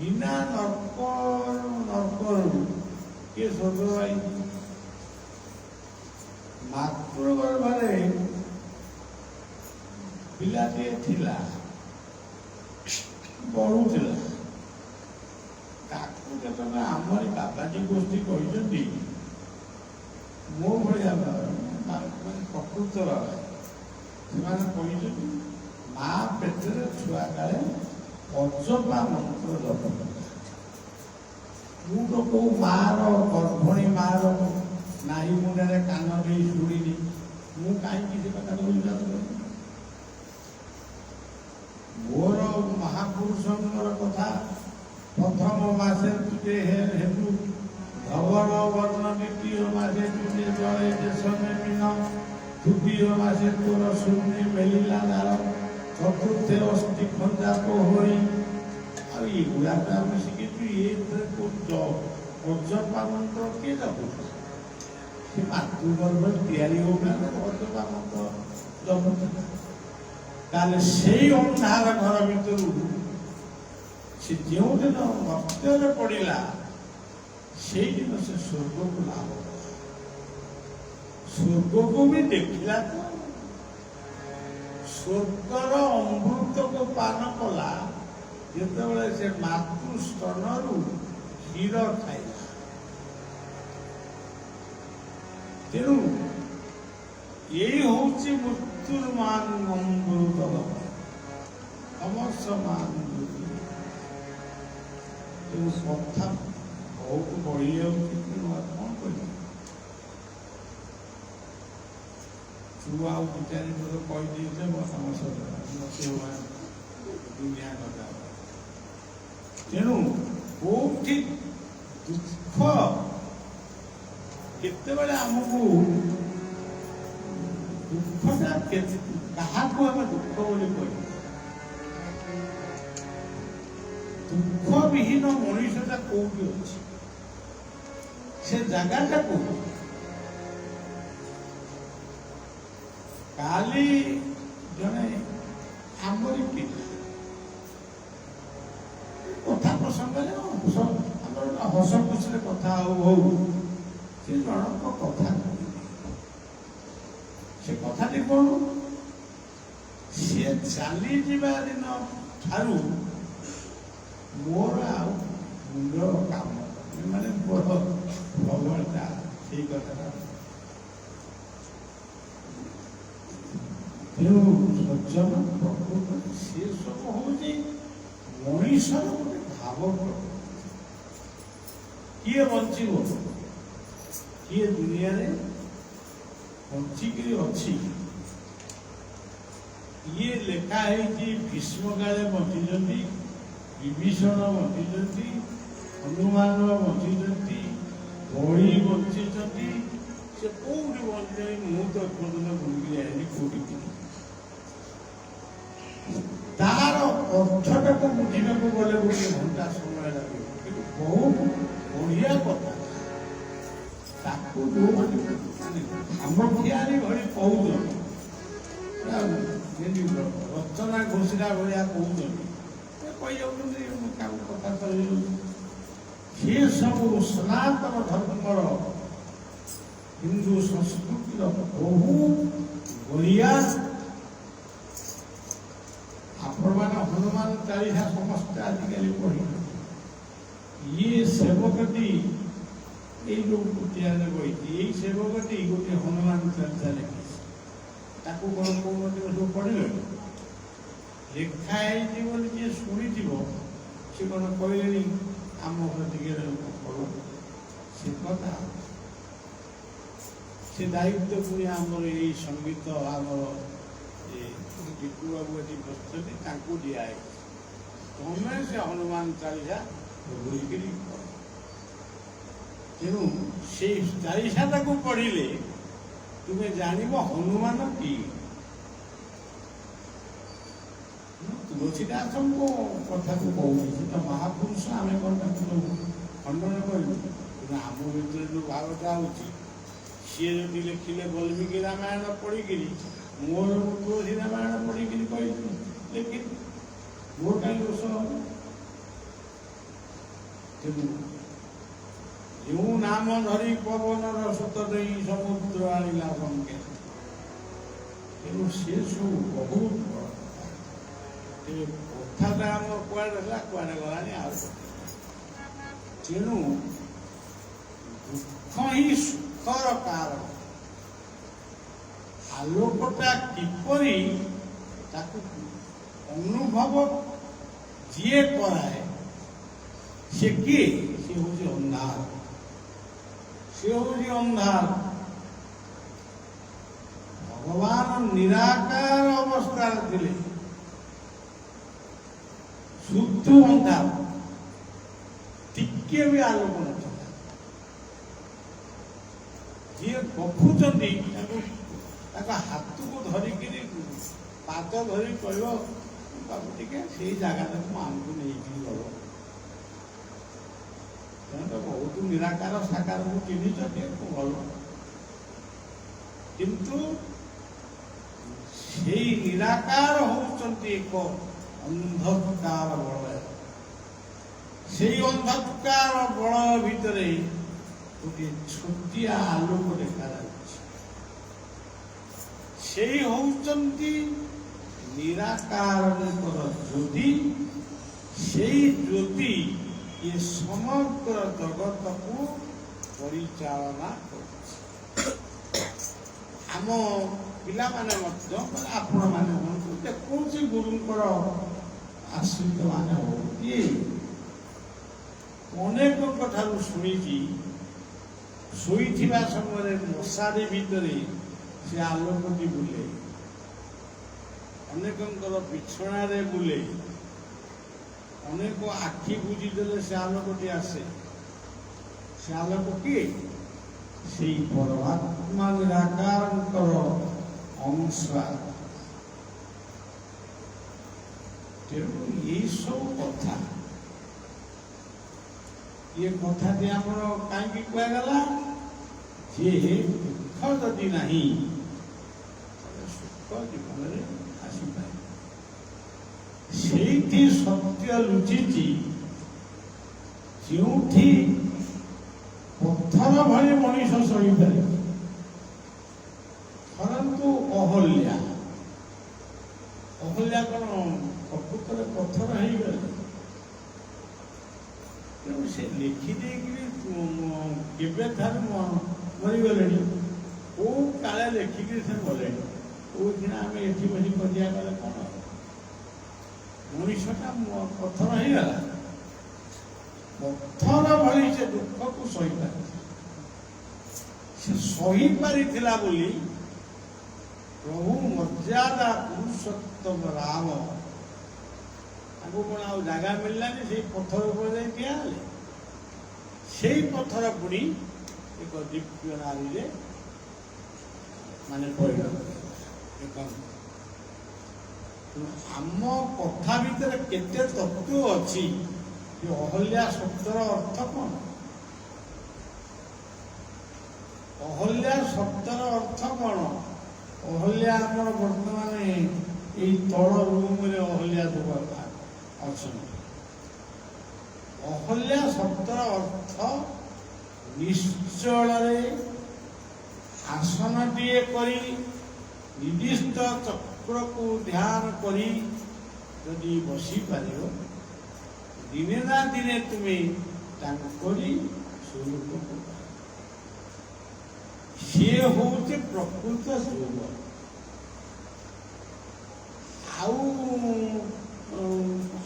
ବିନା ନର୍କରୁ କିଏ ସ୍ୱର୍ଗ ପାଇଛି? ମାତୃଗର୍ଭରେ ପିଲାଟିଏ ଥିଲା, ବଢୁଥିଲା, ତାକୁ ଯେତେବେଳେ ଆମରି ବାବାଜୀ ଗୋଷ୍ଠୀ କହିଛନ୍ତି, ମୋ ଭଳିଆ ପ୍ରକୃତ ବାବା ସେମାନେ କହିଛନ୍ତି, ମା ପେଟରେ ଛୁଆ କାଳେ ଅଜବା ମନ୍ତ୍ର ଜପ କଲା। ମୁଁ ତ କୋଉ ମାର ଗର୍ଭଣୀ ମାର ନାହି ମୁଣ୍ଡରେ କାନ ଦେଇ ଶୁଣିନି, ମୁଁ କାହିଁକି ସେ କଥା ବିଶ୍ୱାସ କରିବି? ମୋର ମହାପୁରୁଷଙ୍କର କଥା ପ୍ରଥମ ମାସେ ତୁଟେ ହେତୁ ଧବଳ ବର୍ଣ୍ଣ ଦ୍ୱିତୀୟ ମାସେ ତୁଟେ ଜଳେ ଦେଶ ମିନ ତୃତୀୟ ମାସେ ତୋର ଶୂନ୍ୟ ମେଲିଲା ନାଳ ଚତୁର୍ଥ ଅସ୍ଥି ଖଞ୍ଜାପ ହୋଇ। ଆଉ ଏଗୁଡ଼ାକ ଆମେ ଶିଖିଛୁ। ଅଜପା ମନ୍ତ୍ର କିଏ ଜପୁଛ? ସେ ମାତୃଗର୍ଭ ତିଆରି ହଉନାହାନ୍ତି ଅଜପା ମନ୍ତ୍ର ଜପୁଥିଲା। ତାହେଲେ ସେଇ ଅନ୍ଧାର ଘର ଭିତରୁ ସେ ଯେଉଁଦିନ ମର୍ତ୍ତ୍ୟରେ ପଡ଼ିଲା ସେଇଦିନ ସେ ସ୍ୱର୍ଗକୁ ଲାଭ କଲା। ସ୍ୱର୍ଗକୁ ବି ଦେଖିଲା ତ, ସ୍ୱର୍ଗର ଅମୃତକୁ ପାନ କଲା ଯେତେବେଳେ ସେ ମାତୃ ସ୍ତନରୁ କ୍ଷୀର ଖାଇଲା। ତେଣୁ ଏଇ ହଉଛି ମୃତ୍ୟୁର୍ମାନ ଅମୃତ ଅମର୍ଷମାନ। ତେଣୁ କଥା ବହୁତ ବଢି ଯାଉଛି। ତେଣୁ କଣ କରିବି? ଛୁଆ ଆଉ ବିଚାରି ମୋର କହିଦେଇଥିଲେ ମୋ ସମସ୍ୟା ଦୁନିଆ କଥା। ତେଣୁ କୋଉଠି ଦୁଃଖ କେତେବେଳେ ଆମକୁ ଦୁଃଖଟା କାହାକୁ ଆମେ ଦୁଃଖ ବୋଲି କହିବା? ଦୁଃଖ ବିହୀନ ମଣିଷଟା କୋଉଠି ଅଛି? ସେ ଜାଗାଟା କୋଉଠି? କାଲି ଜଣେ ଆମରି ପିଲା କଥା ପ୍ରସଙ୍ଗରେ ଆମର ହସ ଖୁସିରେ କଥା ହଉ ସେ ଜଣଙ୍କ କଥା କହିଲେ। ସେ କଥାଟି କଣ? ସିଏ ଚାଲିଯିବା ଦିନ ଠାରୁ ମୋର ଆଉ ମୁଣ୍ଡ କାମ ମାନେ ବଡ ପ୍ରବଳତା ସେଇ କଥାଟା। ତେଣୁ ସଜ୍ଜନ ପ୍ରକୃତ ସେ ସବୁ ହଉଛି ମଣିଷର ଗୋଟେ ଭାବ। କିଏ ବଞ୍ଚିବ? କିଏ ଦୁନିଆରେ ବଞ୍ଚିକିରି ଅଛି? ଇଏ ଲେଖା ହେଇଛି ଭୀଷ୍ମ କାଳେ ବଞ୍ଚିଛନ୍ତି, ବିଭୀଷଣ ବଞ୍ଚିଛନ୍ତି, ହନୁମାନ ବଞ୍ଚିଛନ୍ତି, ବଳି ବଞ୍ଚିଛନ୍ତି। ସେ କୋଉଠି ବଞ୍ଚିଛନ୍ତି? ମୁଁ ତ ଏପର୍ଯ୍ୟନ୍ତ ବୁଲିକି ଯାଇନି କୋଉଠି। ତାର ଅର୍ଥଟାକୁ ବୁଝିବାକୁ ଗଲେ ଗୋଟେ ଘଣ୍ଟା ସମୟ ଲାଗିବ। କିନ୍ତୁ ବହୁତ ବଢିଆ କଥା। ତାକୁ ଯୋଉମାନେ ଆମଖିଆରୀ ଭଳି କହୁଛନ୍ତି, ରଚନା ଘୋଷିଲା ଭଳିଆ କହୁଛନ୍ତି, କହିଯାଉଛନ୍ତି କଥା କହିଯାଉଛନ୍ତି। ସେ ସବୁ ସନାତନ ଧର୍ମର ହିନ୍ଦୁ ସଂସ୍କୃତିର ବହୁ ବଢିଆ। ଆପଣମାନେ ହନୁମାନ ଚାଳିଶା ସମସ୍ତେ ଆଜିକାଲି ପଢିବେ। ଇଏ ସେବକଟି ଏଇ ଯୋଉ କୁଟିଆରେ ବହିଛି, ଏଇ ସେବକଟି ଗୋଟେ ହନୁମାନ ଚାଳିଶା ଲେଖିଛି। ତାକୁ କଣ କହୁନଥିବ ସବୁ ପଢିବେ? ଲେଖା ହେଇଛି ବୋଲି ଯିଏ ଶୁଣିଥିବ ସେ କଣ କହିଲେଣି ଆମ ଟିକେ ପଢୁ। ସେ କଥା ସେ ଦାୟିତ୍ୱ ପୁଣି ଆମର ଏଇ ସଙ୍ଗୀତ ଆମର ବିକୁ ବାବୁ ଏଠି ବସିଛନ୍ତି ତାଙ୍କୁ ଦିଆହେଇଛି। ତମେ ସେ ହନୁମାନ ଚାଳିଶା ବୋଲିକିରି ପଢ। ତେଣୁ ସେଇ ଚାଳିଶାଟାକୁ ପଢିଲେ ତୁମେ ଜାଣିବ ହନୁମାନ କି। ତୁଳସୀଦାସଙ୍କ କଥାକୁ କହୁଛି, ସେ ତ ମହାପୁରୁଷ। ଆମେ କଣ ତାକୁ ଖଣ୍ଡନ କରିବୁ? ଆମ ଭିତରେ ଯୋଉ ଭାବଟା ହଉଛି, ସିଏ ଯଦି ଲେଖିଲେ ବାଲ୍ମୀକି ରାମାୟଣ ପଢିକିରି, ମୋର ତୁଳସୀ ରାମାୟଣ ପଢିକିରି କହିଲି ଲେଖିଲି, ମୋର କାହିଁ ଦୋଷ ହବ? ତେଣୁ ଯେଉଁ ନାମ ଧରି ପବନର ସୁତ ଦେଇ ସମୁଦ୍ର ଆଣିଲା ସଙ୍ଗେ, ତେଣୁ ସେ ସବୁ ବହୁତ ବଡ଼ କଥା। ତେବେ କଥାଟା ଆମର କୁଆଡ଼େ ହେଲା, କୁଆଡ଼େ ଗଲାଣି ଆଉ। ତେଣୁ ଦୁଃଖ ହିଁ ସୁଖର କାରଣ। ଆଲୋକଟା କିପରି ତାକୁ ଅନୁଭବ ଯିଏ କରାଏ, ସେ କିଏ? ସେ ହେଉଛି ଅନ୍ଧାର। ସେ ହେଉଛି ଅନ୍ଧାର। ଭଗବାନ ନିରାକାର ଅବସ୍ଥାରେ ଥିଲେ, ଶୁଦ୍ଧ ଅନ୍ଧାର, ଟିକେ ବି ଆଲୋକ ନଥିଲା। ଯିଏ ଗପୁଛନ୍ତି ତାଙ୍କ ହାତକୁ ଧରିକିରି ପାଦ ଧରି କହିବ, ବାବୁ ଟିକେ ସେଇ ଜାଗାଟାକୁ ଆମକୁ ନେଇକିରି ଗଲ। ତେଣୁ ତ ବହୁତ ନିରାକାର ସାକାରକୁ ଚିହ୍ନିଛ, ଭଲ। କିନ୍ତୁ ସେଇ ନିରାକାର ହେଉଛନ୍ତି ଏକ ଅନ୍ଧକାର ବଳୟ। ସେଇ ଅନ୍ଧକାର ବଳୟ ଭିତରେ ଗୋଟିଏ ଛୋଟିଆ ଆଲୋକ ଦେଖାଯାଉଛି। ସେଇ ହେଉଛନ୍ତି ନିରାକାରଙ୍କର ଜ୍ୟୋତି। ସେଇ ଜ୍ୟୋତି ଏ ସମଗ୍ର ଜଗତକୁ ପରିଚାଳନା କରୁଛି। ଆମ ପିଲାମାନେ ମଧ୍ୟ, ଆପଣମାନେ ହୁଅନ୍ତୁ, ଯେକୌଣସି ଗୁରୁଙ୍କର ଆଶ୍ରିତ ମାନେ ହୁଅନ୍ତି, ଅନେକଙ୍କ ଠାରୁ ଶୁଣିଛି ଶୋଇଥିବା ସମୟରେ ମଶାରୀ ଭିତରେ ସେ ଆଲୋକଟି ବୁଲେ, ଅନେକଙ୍କର ବିଛଣାରେ ବୁଲେ, ଅନେକ ଆଖି ବୁଜିଦେଲେ ସେ ଆଲୋକଟି ଆସେ। ସେ ଆଲୋକ କିଏ? ସେଇ ପରମାତ୍ମା ନିରାକାରଙ୍କର ଅଂଶ। ତେଣୁ ଏଇସବୁ କଥା, ଏ କଥାଟି ଆମର କାହିଁକି କୁହାଗଲା? ଯେ ଦୁଃଖ ଯଦି ନାହିଁ, ତାହେଲେ ସୁଖ ଜୀବନରେ ଆସିପାରେ। ସେଇଠି ସତ୍ୟ ଲୁଚିଛି। ଯେଉଁଠି ପଥର ଭଳି ମଣିଷ ସହିପାରେ, ଧରନ୍ତୁ ଅହଲ୍ୟା। ଅହଲ୍ୟା କ'ଣ ପ୍ରକୃତରେ ପଥର ହେଇଗଲେ? ତେଣୁ ସେ ଲେଖିଦେଇକିରି କେବେଠାରୁ ମରିଗଲେଣି। କୋଉ କାଳେ ଲେଖିକିରି ସେ ଗଲେଣି। କୋଉଦିନ ଆମେ ଏଠି ବସି କଜିଆ କଲେ କ'ଣ? ମଣିଷଟା ପଥର ହେଇଗଲା। ପଥର ଭଳି ସେ ଦୁଃଖକୁ ସହିପାରେ। ସେ ସହିପାରିଥିଲା ବୋଲି ପ୍ରଭୁ ମର୍ଯ୍ୟାଦା ପୁରୁଷୋତ୍ତମ ରାମ ତାଙ୍କୁ କ'ଣ ଆଉ ଜାଗା ମିଳିଲାନି? ସେଇ ପଥର ଉପରେ ଯାଇ ଠିଆ ହେଲେ। ସେଇ ପଥର ପୁଣି ଏକ ଦିବ୍ୟ ନାରୀରେ ମାନେ ପରିଣତ। ଆମ କଥା ଭିତରେ କେତେ ତତ୍ତ୍ୱ ଅଛି। ଅହଲ୍ୟା ଶବ୍ଦର ଅର୍ଥ କ'ଣ? ଅହଲ୍ୟା ଶବ୍ଦର ଅର୍ଥ କ'ଣ? ଅହଲ୍ୟା ଆମର ବର୍ତ୍ତମାନ ଏଇ ତଳ ରୁମରେ ଅହଲ୍ୟା ସବୁ ଅଛନ୍ତି। ଅହଲ୍ୟା ଶବ୍ଦର ଅର୍ଥ ନିଶ୍ଚଳରେ ଆସନଟିଏ କରି ନିର୍ଦ୍ଦିଷ୍ଟ ଚକ୍ରକୁ ଧ୍ୟାନ କରି ଯଦି ବସିପାରିବ, ଦିନେ ନା ଦିନେ ତୁମେ ତାଙ୍କରି ସ୍ୱରୂପକୁ ପାଇବ। ସିଏ ହଉଛି ପ୍ରକୃତ ସ୍ୱରୂପ।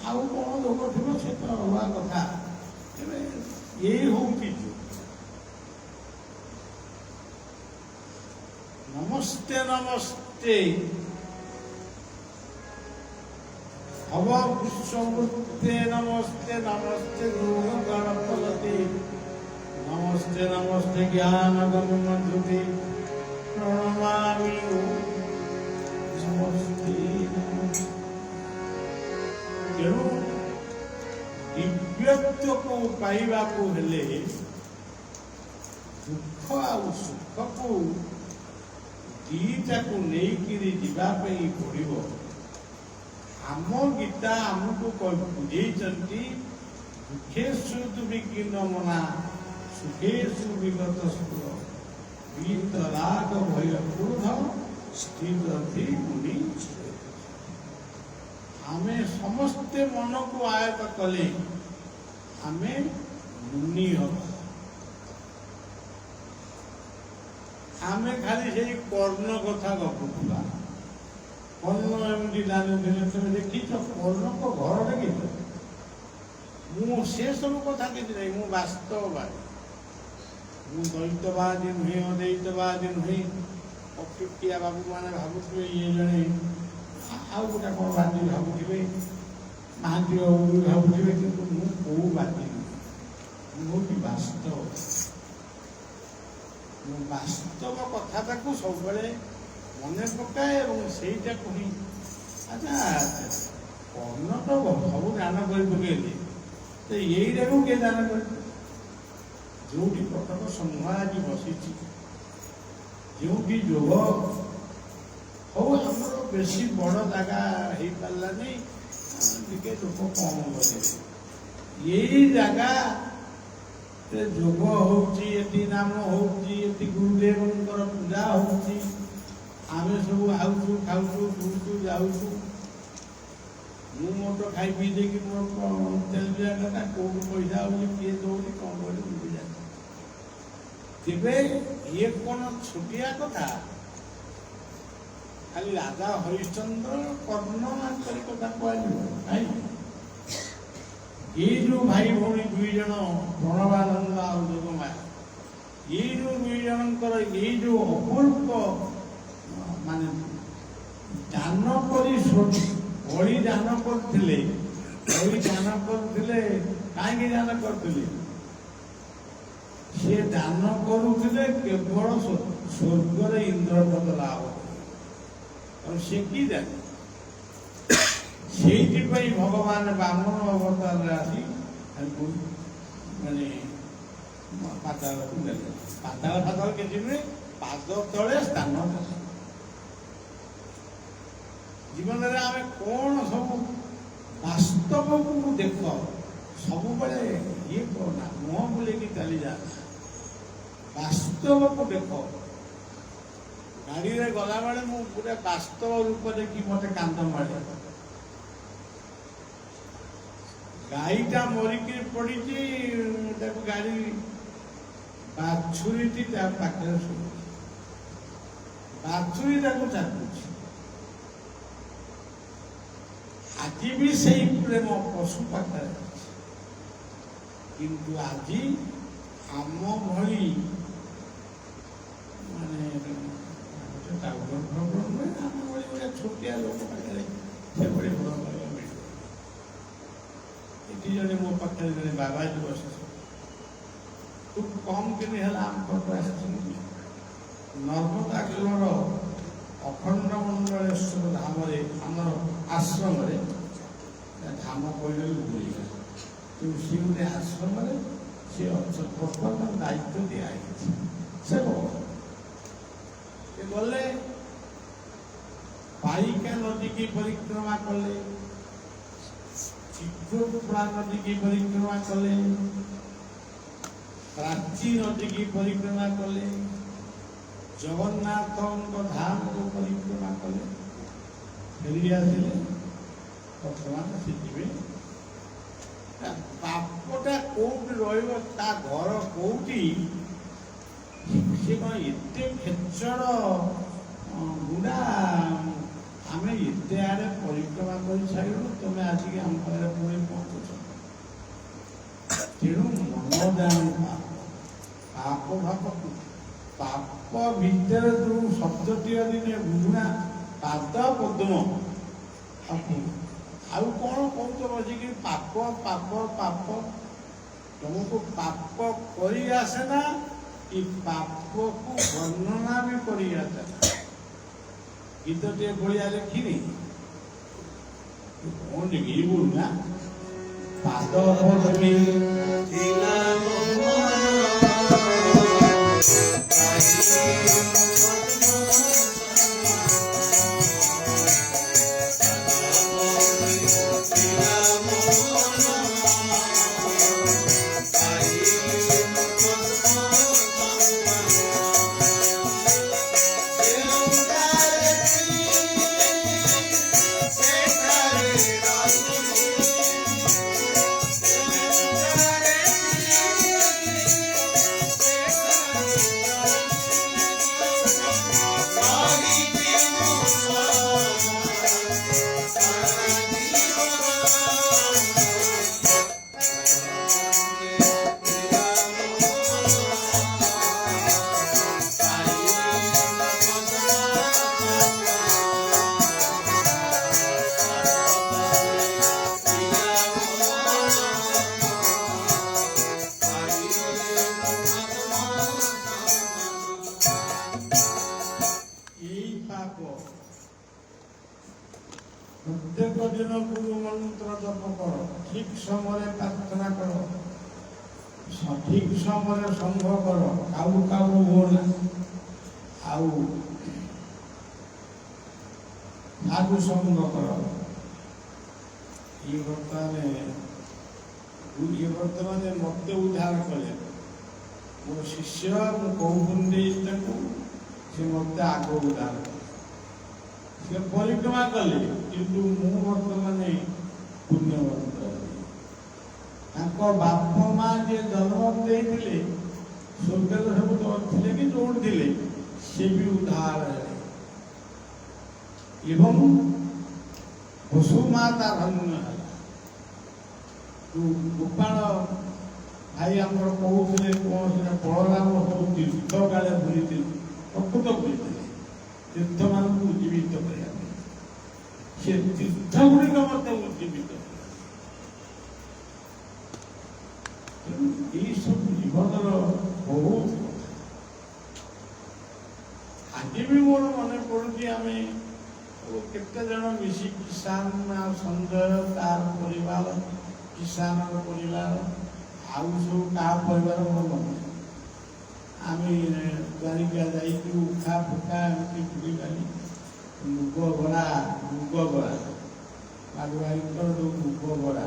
ଆଉ କ'ଣ ଲୋକ ଥିବ ସେ ତ ଅଲଗା କଥା। ତେବେ ଏଇ ହଉଛି ନମସ୍ତେ ନମସ୍ତେ भव पुष्पमूर्ते नमस्ते नमस्ते गुरु गणपते नमस्ते नमस्ते ज्ञान गणपते प्रणमामि नमस्ते। तेणु दिव्यत्व को पाइबा को हेले दुख आ सुख को दीटा को लेकिरी जीवा पड़ो। आम गीता आमको बुझे দুঃখেষু বিঘ্ন মনা সুখেষু বিগত স্কুল বিত রাগ ভয় ক্রোধ স্থিতি মুনি। ଆମେ ସମସ୍ତେ ମନକୁ ଆୟତ କଲେ ଆମେ ମୁନି ହବା। ଆମେ ଖାଲି ସେଇ କର୍ଣ୍ଣ କଥା ଗପୁଥିବା। କର୍ଣ୍ଣ ଏମିତି ଜାଣିଥିଲେ, ତମେ ଦେଖିଛ କର୍ଣ୍ଣଙ୍କ ଘର ଦେଖିଛ? ମୁଁ ସେ ସବୁ କଥା କିଛି ନାହିଁ, ମୁଁ ବାସ୍ତବବାଦୀ। ମୁଁ ଦ୍ୱୈତବାଦୀ ନୁହେଁ, ଅଦ୍ୱୈତବାଦୀ ନୁହେଁ। ଅଖିଟିଆ ବାବୁ ମାନେ ଭାବୁଥିବେ ଇଏ ଜଣେ ଆଉ ଗୋଟେ କ'ଣ ବାଦୀ ଭାବୁଥିବେ, ମହାନ୍ତି ବାବୁ ଭାବୁଥିବେ, କିନ୍ତୁ ମୁଁ କୋଉ ବାଦୀ ନୁହେଁ। ମୁଁ ହେଉଛି ବାସ୍ତବ। ମୁଁ ବାସ୍ତବ କଥାଟାକୁ ସବୁବେଳେ ମନେ ପକାଏ ଏବଂ ସେଇଟାକୁ ହିଁ ଆଚ୍ଛା କର୍ଣ୍ଣ ତ ସବୁ ଦାନ କରି ପକେଇଲେ, ତ ଏଇଟାକୁ କିଏ ଦାନ କରି? ଯେଉଁଠି କଟକ ସଂଘ ଆଜି ବସିଛି, ଯେଉଁଠି ଯୋଗ ହଉ ଆମର ବେଶୀ ବଡ଼ ଜାଗା ହେଇପାରିଲାନି, ଟିକେ ଲୋକ କମ୍ କରିବେ। ଏଇ ଜାଗାରେ ଯୋଗ ହଉଛି, ଏଠି ନାମ ହଉଛି, ଏଠି ଗୁରୁଦେବଙ୍କର ପୂଜା ହଉଛି, ଆମେ ସବୁ ଆଉଛୁ ଖାଉଛୁ ବୁଲୁଛୁ ଯାଉଛୁ। ମୁଁ ମୋର ତ ଖାଇ ପିଇ ଦେଇକି ମୋର ଚାଲିଯିବା କଥା, କୋଉଠୁ ପଇସା ହଉଛି, କିଏ ଦଉଛି, କ'ଣ କରି ବୁଝିଯାଏ। ତେବେ ଇଏ କ'ଣ ଛୋଟିଆ କଥା? ଖାଲି ରାଜା ହରିଶ୍ଚନ୍ଦ୍ର କର୍ଣ୍ଣ କରି କଥା କୁହାଯିବ ନାଇଁ? ଏଇ ଯୋଉ ଭାଇ ଭଉଣୀ ଦୁଇ ଜଣ ପ୍ରଣବାନନ୍ଦ ଆଉ ଯୋଗମାୟା, ଏଇ ଯୋଉ ଦୁଇ ଜଣଙ୍କର ଏଇ ଯୋଉ ଅପୂର୍ବ ମାନେ ଦାନ କରି ବଳି ଦାନ କରୁଥିଲେ, କାହିଁକି ଦାନ କରୁଥିଲେ? ସେ ଦାନ କରୁଥିଲେ କେବଳ ସ୍ୱର୍ଗରେ ଇନ୍ଦ୍ରପଦ ଲାଭ। ଆଉ ସେ କି ଜାଣେ? ସେଇଥିପାଇଁ ଭଗବାନ ବାମନ ଅବତାରରେ ଆସି ତାଙ୍କୁ ମାନେ ପାତାଳକୁ ନେଲେ। ପାତାଳ କିଛି ନୁହେଁ, ପାଦ ତଳେ ସ୍ଥାନ। ଜୀବନରେ ଆମେ କ'ଣ ସବୁ ବାସ୍ତବକୁ ଦେଖ, ସବୁବେଳେ ଇଏ କରନା, ମୁହଁ ବୁଲେଇକି ଚାଲିଯା, ବାସ୍ତବକୁ ଦେଖ। ଗାଡ଼ିରେ ଗଲାବେଳେ ମୁଁ ପୁରା ବାସ୍ତବ ରୂପ ଦେଖି ମତେ କାନ୍ଦ ମାଡ଼େ। ଗାଈଟା ମରିକି ପଡ଼ିଛି, ତାକୁ ଗାଡ଼ି ବାଛୁରୀଟି ତା ପାଖରେ ଶୋଇଛି, ବାଛୁରୀ ତାକୁ ଚାକୁଛି। ଆଜି ବି ସେଇ ପ୍ରେମ ପଶୁ ପାଖରେ ଅଛି, କିନ୍ତୁ ଆଜି ଆମ ଭଳି ମାନେ ଆମ ଭଳି ଗୋଟେ ଛୋଟିଆ ଲୋକ ପାଖରେ ସେଭଳି ବଡ଼ ଭଲ ମିଳିବ। ଏଠି ଜଣେ ମୋ ପାଖରେ ଜଣେ ବାବାଜୀ ବସିছে, ଖୁବ୍ କମ୍ ଦିନ ହେଲା ଆମ ପାଖକୁ ଆସିଛନ୍ତି। ନର୍ମଦା କୂଳର ଅଖଣ୍ଡମଣ୍ଡଳେଶ୍ୱର ଧାମରେ, ଆମର ଆଶ୍ରମରେ, ଧାମ କହିଲେ ଭୁଲିଗଲେ, କିନ୍ତୁ ସେ ଗୋଟେ ଆଶ୍ରମରେ ସେ ବର୍ତ୍ତମାନ ଦାୟିତ୍ୱ ଦିଆହେଇଛି। ସେ ଗଲେ, ପାଇକା ନଦୀକି ପରିକ୍ରମା କଲେ, ଚିତ୍ରକୂଟ ନଦୀକି ପରିକ୍ରମା କଲେ, ପ୍ରାଚୀ ନଦୀକି ପରିକ୍ରମା କଲେ, ଜଗନ୍ନାଥଙ୍କ ଧାମକୁ ପରିକ୍ରମା କଲେ, ଫେରି ଆସିଲେ। ବର୍ତ୍ତମାନ ସେ ଯିବେ। ବାପଟା କୋଉଠି ରହିବ, ତା ଘର କୋଉଠି, ସେ କ'ଣ ଏତେ ଖେଚଡ଼ ଗୁଡ଼ା ଆମେ ଏତେ ଆଡ଼େ ପରିକ୍ରମା କରି ସାରିଲୁ, ତମେ ଆସିକି ଆମ ପାଖରେ ପୁଣି ପହଞ୍ଚୁଛ। ତେଣୁ ମନ ଜାଣି ପାପ ପାପ ଭିତରେ ଯୋଉ ଶବ୍ଦଟି ଦିନେ ବୁଝୁଣା, ପାଦ ପଦ୍ମ। ଆଉ କ'ଣ କହୁଛ ବସିକି? ପାପ ପାପ ପାପ। ତମକୁ ପାପ କରି ଆସେ ନା, କି ପାପକୁ ବର୍ଣ୍ଣନା ବି କରି ଆସେ ନା? ଗୀତଟିଏ ଭଳିଆ ଲେଖିନି, କ'ଣ ଲେଖିକି ବୋଲୁ ନା, ପାଦ ପଦ୍ମେ প্রত্যেক দিন গুরু মন্ত্র জপ কর, ঠিক সময়ে প্রার্থনা কর, সঠিক সময়ে সংঘ কর, কাউ কাউ হো না। ଆଉ ସାଧୁ ସଙ୍ଗ କର। ଇଏ ବର୍ତ୍ତମାନେ ମତେ ଉଦ୍ଧାର କଲେ। ମୋ ଶିଷ୍ୟ ମୁଁ କହୁଛନ୍ତି ତାକୁ, ସେ ମତେ ଆଗ ଉଦ୍ଧାର କଲେ। ସେ ପରିକ୍ରମା କଲେ, କିନ୍ତୁ ମୁଁ ବର୍ତ୍ତମାନେ ପୁଣ୍ୟବନ୍ତ ହେଲି। ତାଙ୍କ ବାପ ମା ଯିଏ ଜନ୍ମ ଦେଇଥିଲେ ସ୍ୱର୍ଗରେ ସବୁ ଥିଲେ କି ଯୋଉଠି ଥିଲେ, ସେ ବି ଉଦ୍ଧାର ହେଲେ ଏବଂ ପଶୁ ମାତା ଧନ୍ୟ ହେଲା। ଗୋପାଳ ଭାଇ ଆମର କହୁଥିଲେ କୌଣସି ବଳରାମ ସବୁ ତୀର୍ଥ କାଳେ ବୁଲିଥିଲେ, ପ୍ରକୃତ ବୁଲିଥିଲେ ତୀର୍ଥମାନଙ୍କୁ ଉଜ୍ଜୀବିତ କରିବା ପାଇଁ। ସେ ତୀର୍ଥ ଗୁଡ଼ିକ ମଧ୍ୟ ଉଜ୍ଜୀବିତ ଏଇସବୁ ଜୀବନର ବହୁତ। ଆଜି ବି ମୋର ମନେ ପଡୁଛି, ଆମେ କେତେ ଜଣ ମିଶି କିଷାନ ଆଉ ସଞ୍ଜୟ ତାର ପରିବାର, କିଷାନର ପରିବାର, ଆଉ ସବୁ କାହା ପରିବାର ମୋର ମନେ। ଆମେ ଦ୍ୱାରିକା ଯାଇକି ଉଖା ଫୁକା ଏମିତି ବୁଲିବାଲି ମୁଗ ବରା ବାଡ଼ୁଆଙ୍କର ଯେଉଁ ମୁଗ ବରା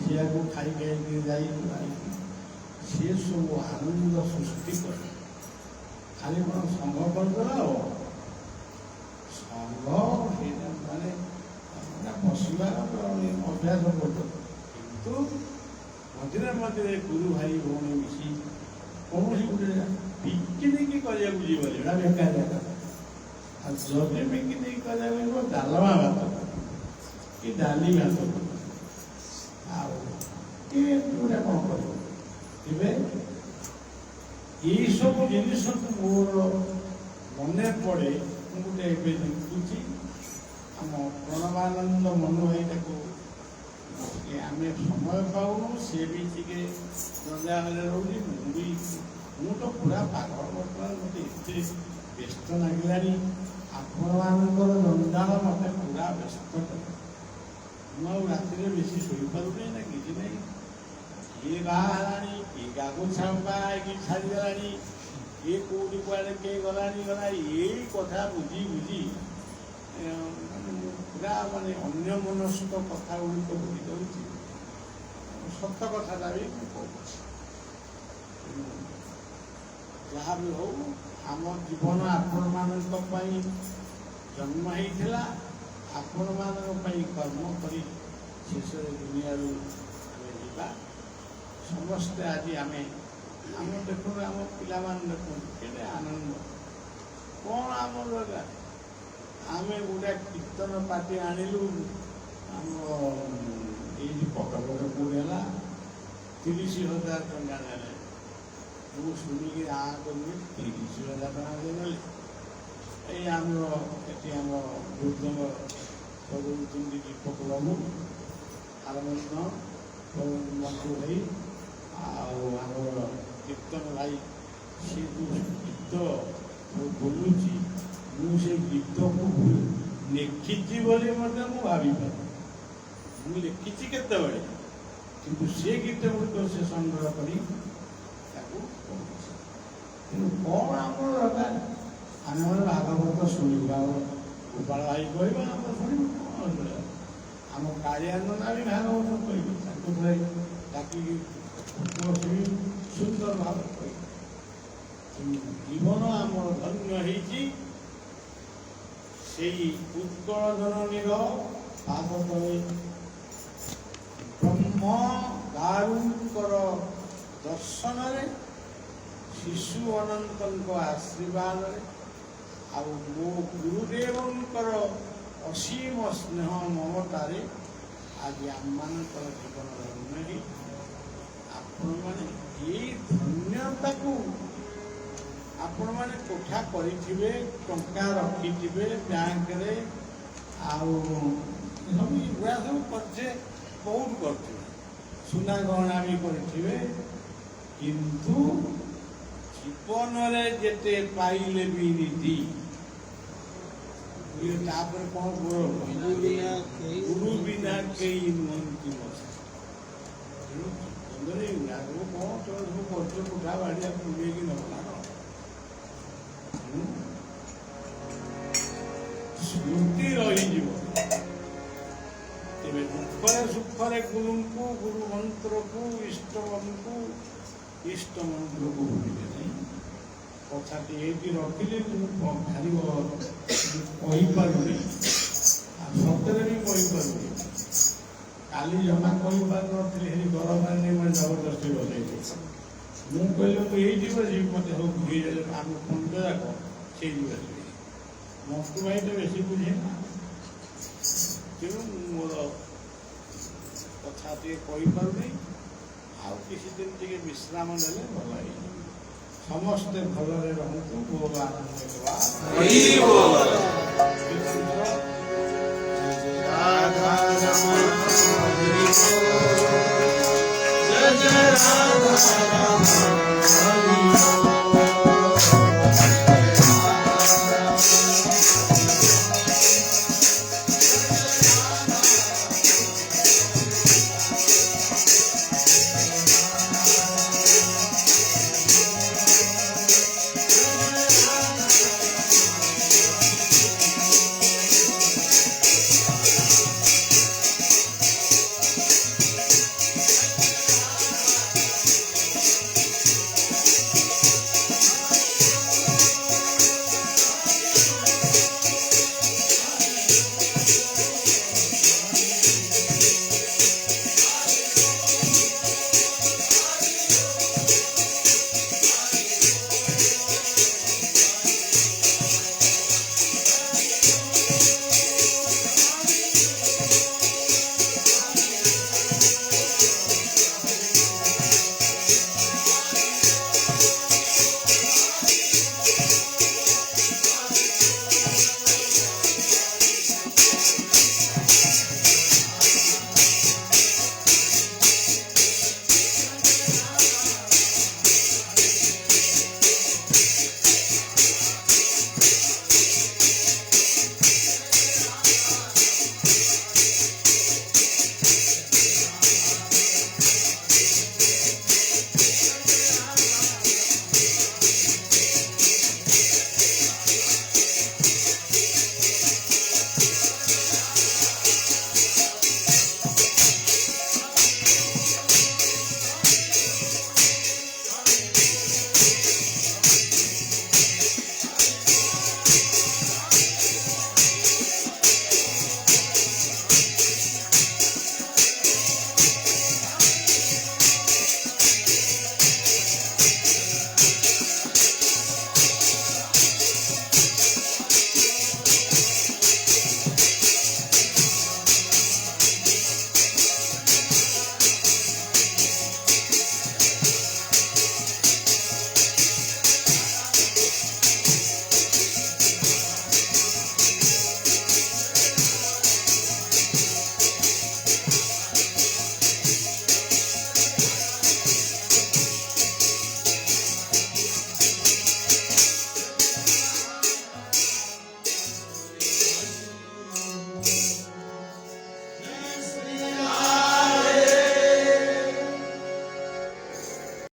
ସେଆକୁ ଖାଇ ଖାଇକି ଯାଇକି ସେ ସବୁ ଆନନ୍ଦ ସୃଷ୍ଟି କରେ। ଖାଲି କ'ଣ ସଂଘ କରିଦେଲା ଆଉ ସଂଘ ସେଇଟା ମାନେ ବସିବାର ଅଭ୍ୟାସ କରୁଛ, କିନ୍ତୁ ମଝିରେ ମଝିରେ ଗୁରୁ ଭାଇ ଭଉଣୀ ମିଶି କୌଣସି ଗୋଟେ ପିକନିକ୍ କରିବାକୁ ଯିବନି, ଏଇଟା ବେକାରିଆ କଥା। ଆଉ ଯଦି ପିକନିକ୍ କରିବାକୁ ଯିବ ଡାଲମା ଭାତ କି ଡାଲି ଭାତ ଆଉ କିଏ ଗୋଟେ କ'ଣ କରିବ। ତେବେ ଏଇସବୁ ଜିନିଷକୁ ମୋର ମନେ ପଡ଼େ। ମୁଁ ଗୋଟେ ଏବେ ଦେଖୁଛି ଆମ ପ୍ରଣବାନନ୍ଦ ମନୁ ଭାଇଟାକୁ ଆମେ ସମୟ ପାଉନୁ, ସେ ବି ଟିକେ ଜଞ୍ଜାଳରେ ରହୁଛି, ମୁଁ ତ ପୁରା ପାଗଳ ବର୍ତ୍ତମାନ। ମୋତେ ଏତେ ବ୍ୟସ୍ତ ଲାଗିଲାଣି, ଆପଣମାନଙ୍କର ଜଞ୍ଜାଳ ମୋତେ ପୁରା ବ୍ୟସ୍ତ କରେ। ମୁଁ ଆଉ ରାତିରେ ବେଶୀ ଶୋଇପାରୁନି ନା କିଛି ନାହିଁ। କିଏ ବାହା ହେଲାଣି, କିଏ ଗାଗୁଛା ହେଇକି ଛାଡ଼ିଗଲାଣି, କିଏ କୋଉଠି କୁଆଡ଼େ କିଏ ଗଲା ଏଇ କଥା ବୁଝି ପୁରା ମାନେ ଅନ୍ୟମନସ୍କ କଥା ଗୁଡ଼ିକ ବୁଝି ଦେଉଛି। ସତ କଥାଟା ବି ମୁଁ କହୁଛି। ଯାହା ବି ହଉ, ଆମ ଜୀବନ ଆପଣମାନଙ୍କ ପାଇଁ ଜନ୍ମ ହେଇଥିଲା, ଆପଣମାନଙ୍କ ପାଇଁ କର୍ମ କରି ଶେଷରେ ଦୁନିଆରୁ ଆମେ ଯିବା। ସମସ୍ତେ ଆଜି ଆମେ ଦେଖୁନୁ, ଆମ ପିଲାମାନେ ଦେଖୁନ୍ତୁ କେତେ ଆନନ୍ଦ। କ'ଣ ଆମର ଦରକାର? ଆମେ ଗୋଟେ କୀର୍ତ୍ତନ ପାର୍ଟି ଆଣିଲୁ, ଆମର ଏଇ କଟକରେ କୋଉଠି ହେଲା 30,000 ଟଙ୍କା ନେଲେ। ମୁଁ ଶୁଣିକି କରିବି 30,000 ଟଙ୍କା ଦେଇଗଲେ। ଏଇ ଆମର ଏଠି ଆମର ବୃଦ୍ଧଙ୍କ ସବୁ ଦୀପକ ବାବୁ, ଆରମନ ମଣ୍ଟୁ ଭାଇ, ଆଉ ଆମର କୀର୍ତ୍ତନ ଭାଇ, ସେ ଯେଉଁ ଗୀତ ବୋଲୁଛି, ମୁଁ ସେ ଗୀତକୁ ଲେଖିଛି ବୋଲି ମଧ୍ୟ ମୁଁ ଭାବିପାରେ। ମୁଁ ଲେଖିଛି କେତେବେଳେ, କିନ୍ତୁ ସେ ଗୀତ ଗୁଡ଼ିକ ସେ ସଂଗ୍ରହ କରି ତାକୁ କହୁଛି। କିନ୍ତୁ କ'ଣ ଆମର ଦରକାର? ଆମେମାନେ ଭାଗବତ ଶୁଣିବୁ, ଆମର ଗୋପାଳ ଭାଇ କହିବା ଆମର ଶୁଣିବୁ। କ'ଣ ଆମ କାଳିଆନନ୍ଦା ବି ଭାଗବତ କହିବେ, ତାଙ୍କୁ ଡାକିକି ସୁନ୍ଦର ଭାବରେ କହିବେ। ଜୀବନ ଆମର ଧନ୍ୟ ହେଇଛି ସେଇ ଉତ୍କଳ ଜନନୀର ପାଦ ତଳେ ବ୍ରହ୍ମ ଦାରୁଙ୍କର ଦର୍ଶନରେ, ଶିଶୁ ଅନନ୍ତଙ୍କ ଆଶୀର୍ବାଦରେ, ଆଉ ମୋ ଗୁରୁଦେବଙ୍କର ଅସୀମ ସ୍ନେହ ମମତାରେ ଆଜି ଆମମାନଙ୍କର ଜୀବନ ଧନ୍ୟ ହେଇ ଆପଣମାନେ ଏଇ ଧନ୍ୟତାକୁ ଆପଣମାନେ କୋଠା କରିଥିବେ, ଟଙ୍କା ରଖିଥିବେ ବ୍ୟାଙ୍କରେ, ଆଉ ସବୁ ଏଗୁଡ଼ା ସବୁ କରିଥିବେ, ବହୁତ କରିଥିବେ, ସୁନା ଗହଣା ବି କରିଥିବେ। କିନ୍ତୁ ଜୀବନରେ ଯେତେ ପାଇଲେ ବି ନିଧି, ତାପରେ କ'ଣ କେହି ନୁହନ୍ତି ମଶା। ତେଣୁ ଜୀବନରେ ଆଗକୁ କ'ଣ ତୋର ସବୁ କରୁଛ କୋଠା ବାଡ଼ିଆ ପୁରେଇକି ନେବ ନା କ'ଣ? ସ୍ମୃତି ରହିଯିବ। ତେବେ ଦୁଃଖରେ ସୁଖରେ ଗୁରୁଙ୍କୁ, ଗୁରୁ ମନ୍ତ୍ରକୁ, ଇଷ୍ଟ ମନ୍ତ୍ରକୁ ଭୁଲିବେ ନାହିଁ। କଥାଟି ଏଇଠି ରଖିଲେ ମୁଁ ଭାରି କହିପାରୁନି, ଆଉ ସତରେ ବି କହିପାରୁନି। କାଲି ଜମା କହିପାରୁନଥିଲି, ହେରି ଘର ମାନେ ମାନେ ଜବରଦସ୍ତି ବସେଇଲି। ମୁଁ କହିଲି ମୁଁ ଏଇଠି ବସିବି, ମୋତେ ସବୁ ଭୁଲିଗଲେ ଆମ ଖଣ୍ଡ ଯାକ ସେଇଠି ବସିବି। ମଣ୍ଟୁ ଭାଇ ତ ବେଶୀ ବୁଝେ ନା, ତେଣୁ ମୋର କଥା ଟିକେ କହିପାରୁନି। ଆଉ କିଛି ଦିନ ଟିକେ ବିଶ୍ରାମ ନେଲେ ଭଲ ହେଇଯିବ। ସମସ୍ତେ ଭଲରେ ରହନ୍ତୁ। ଭଗବାନ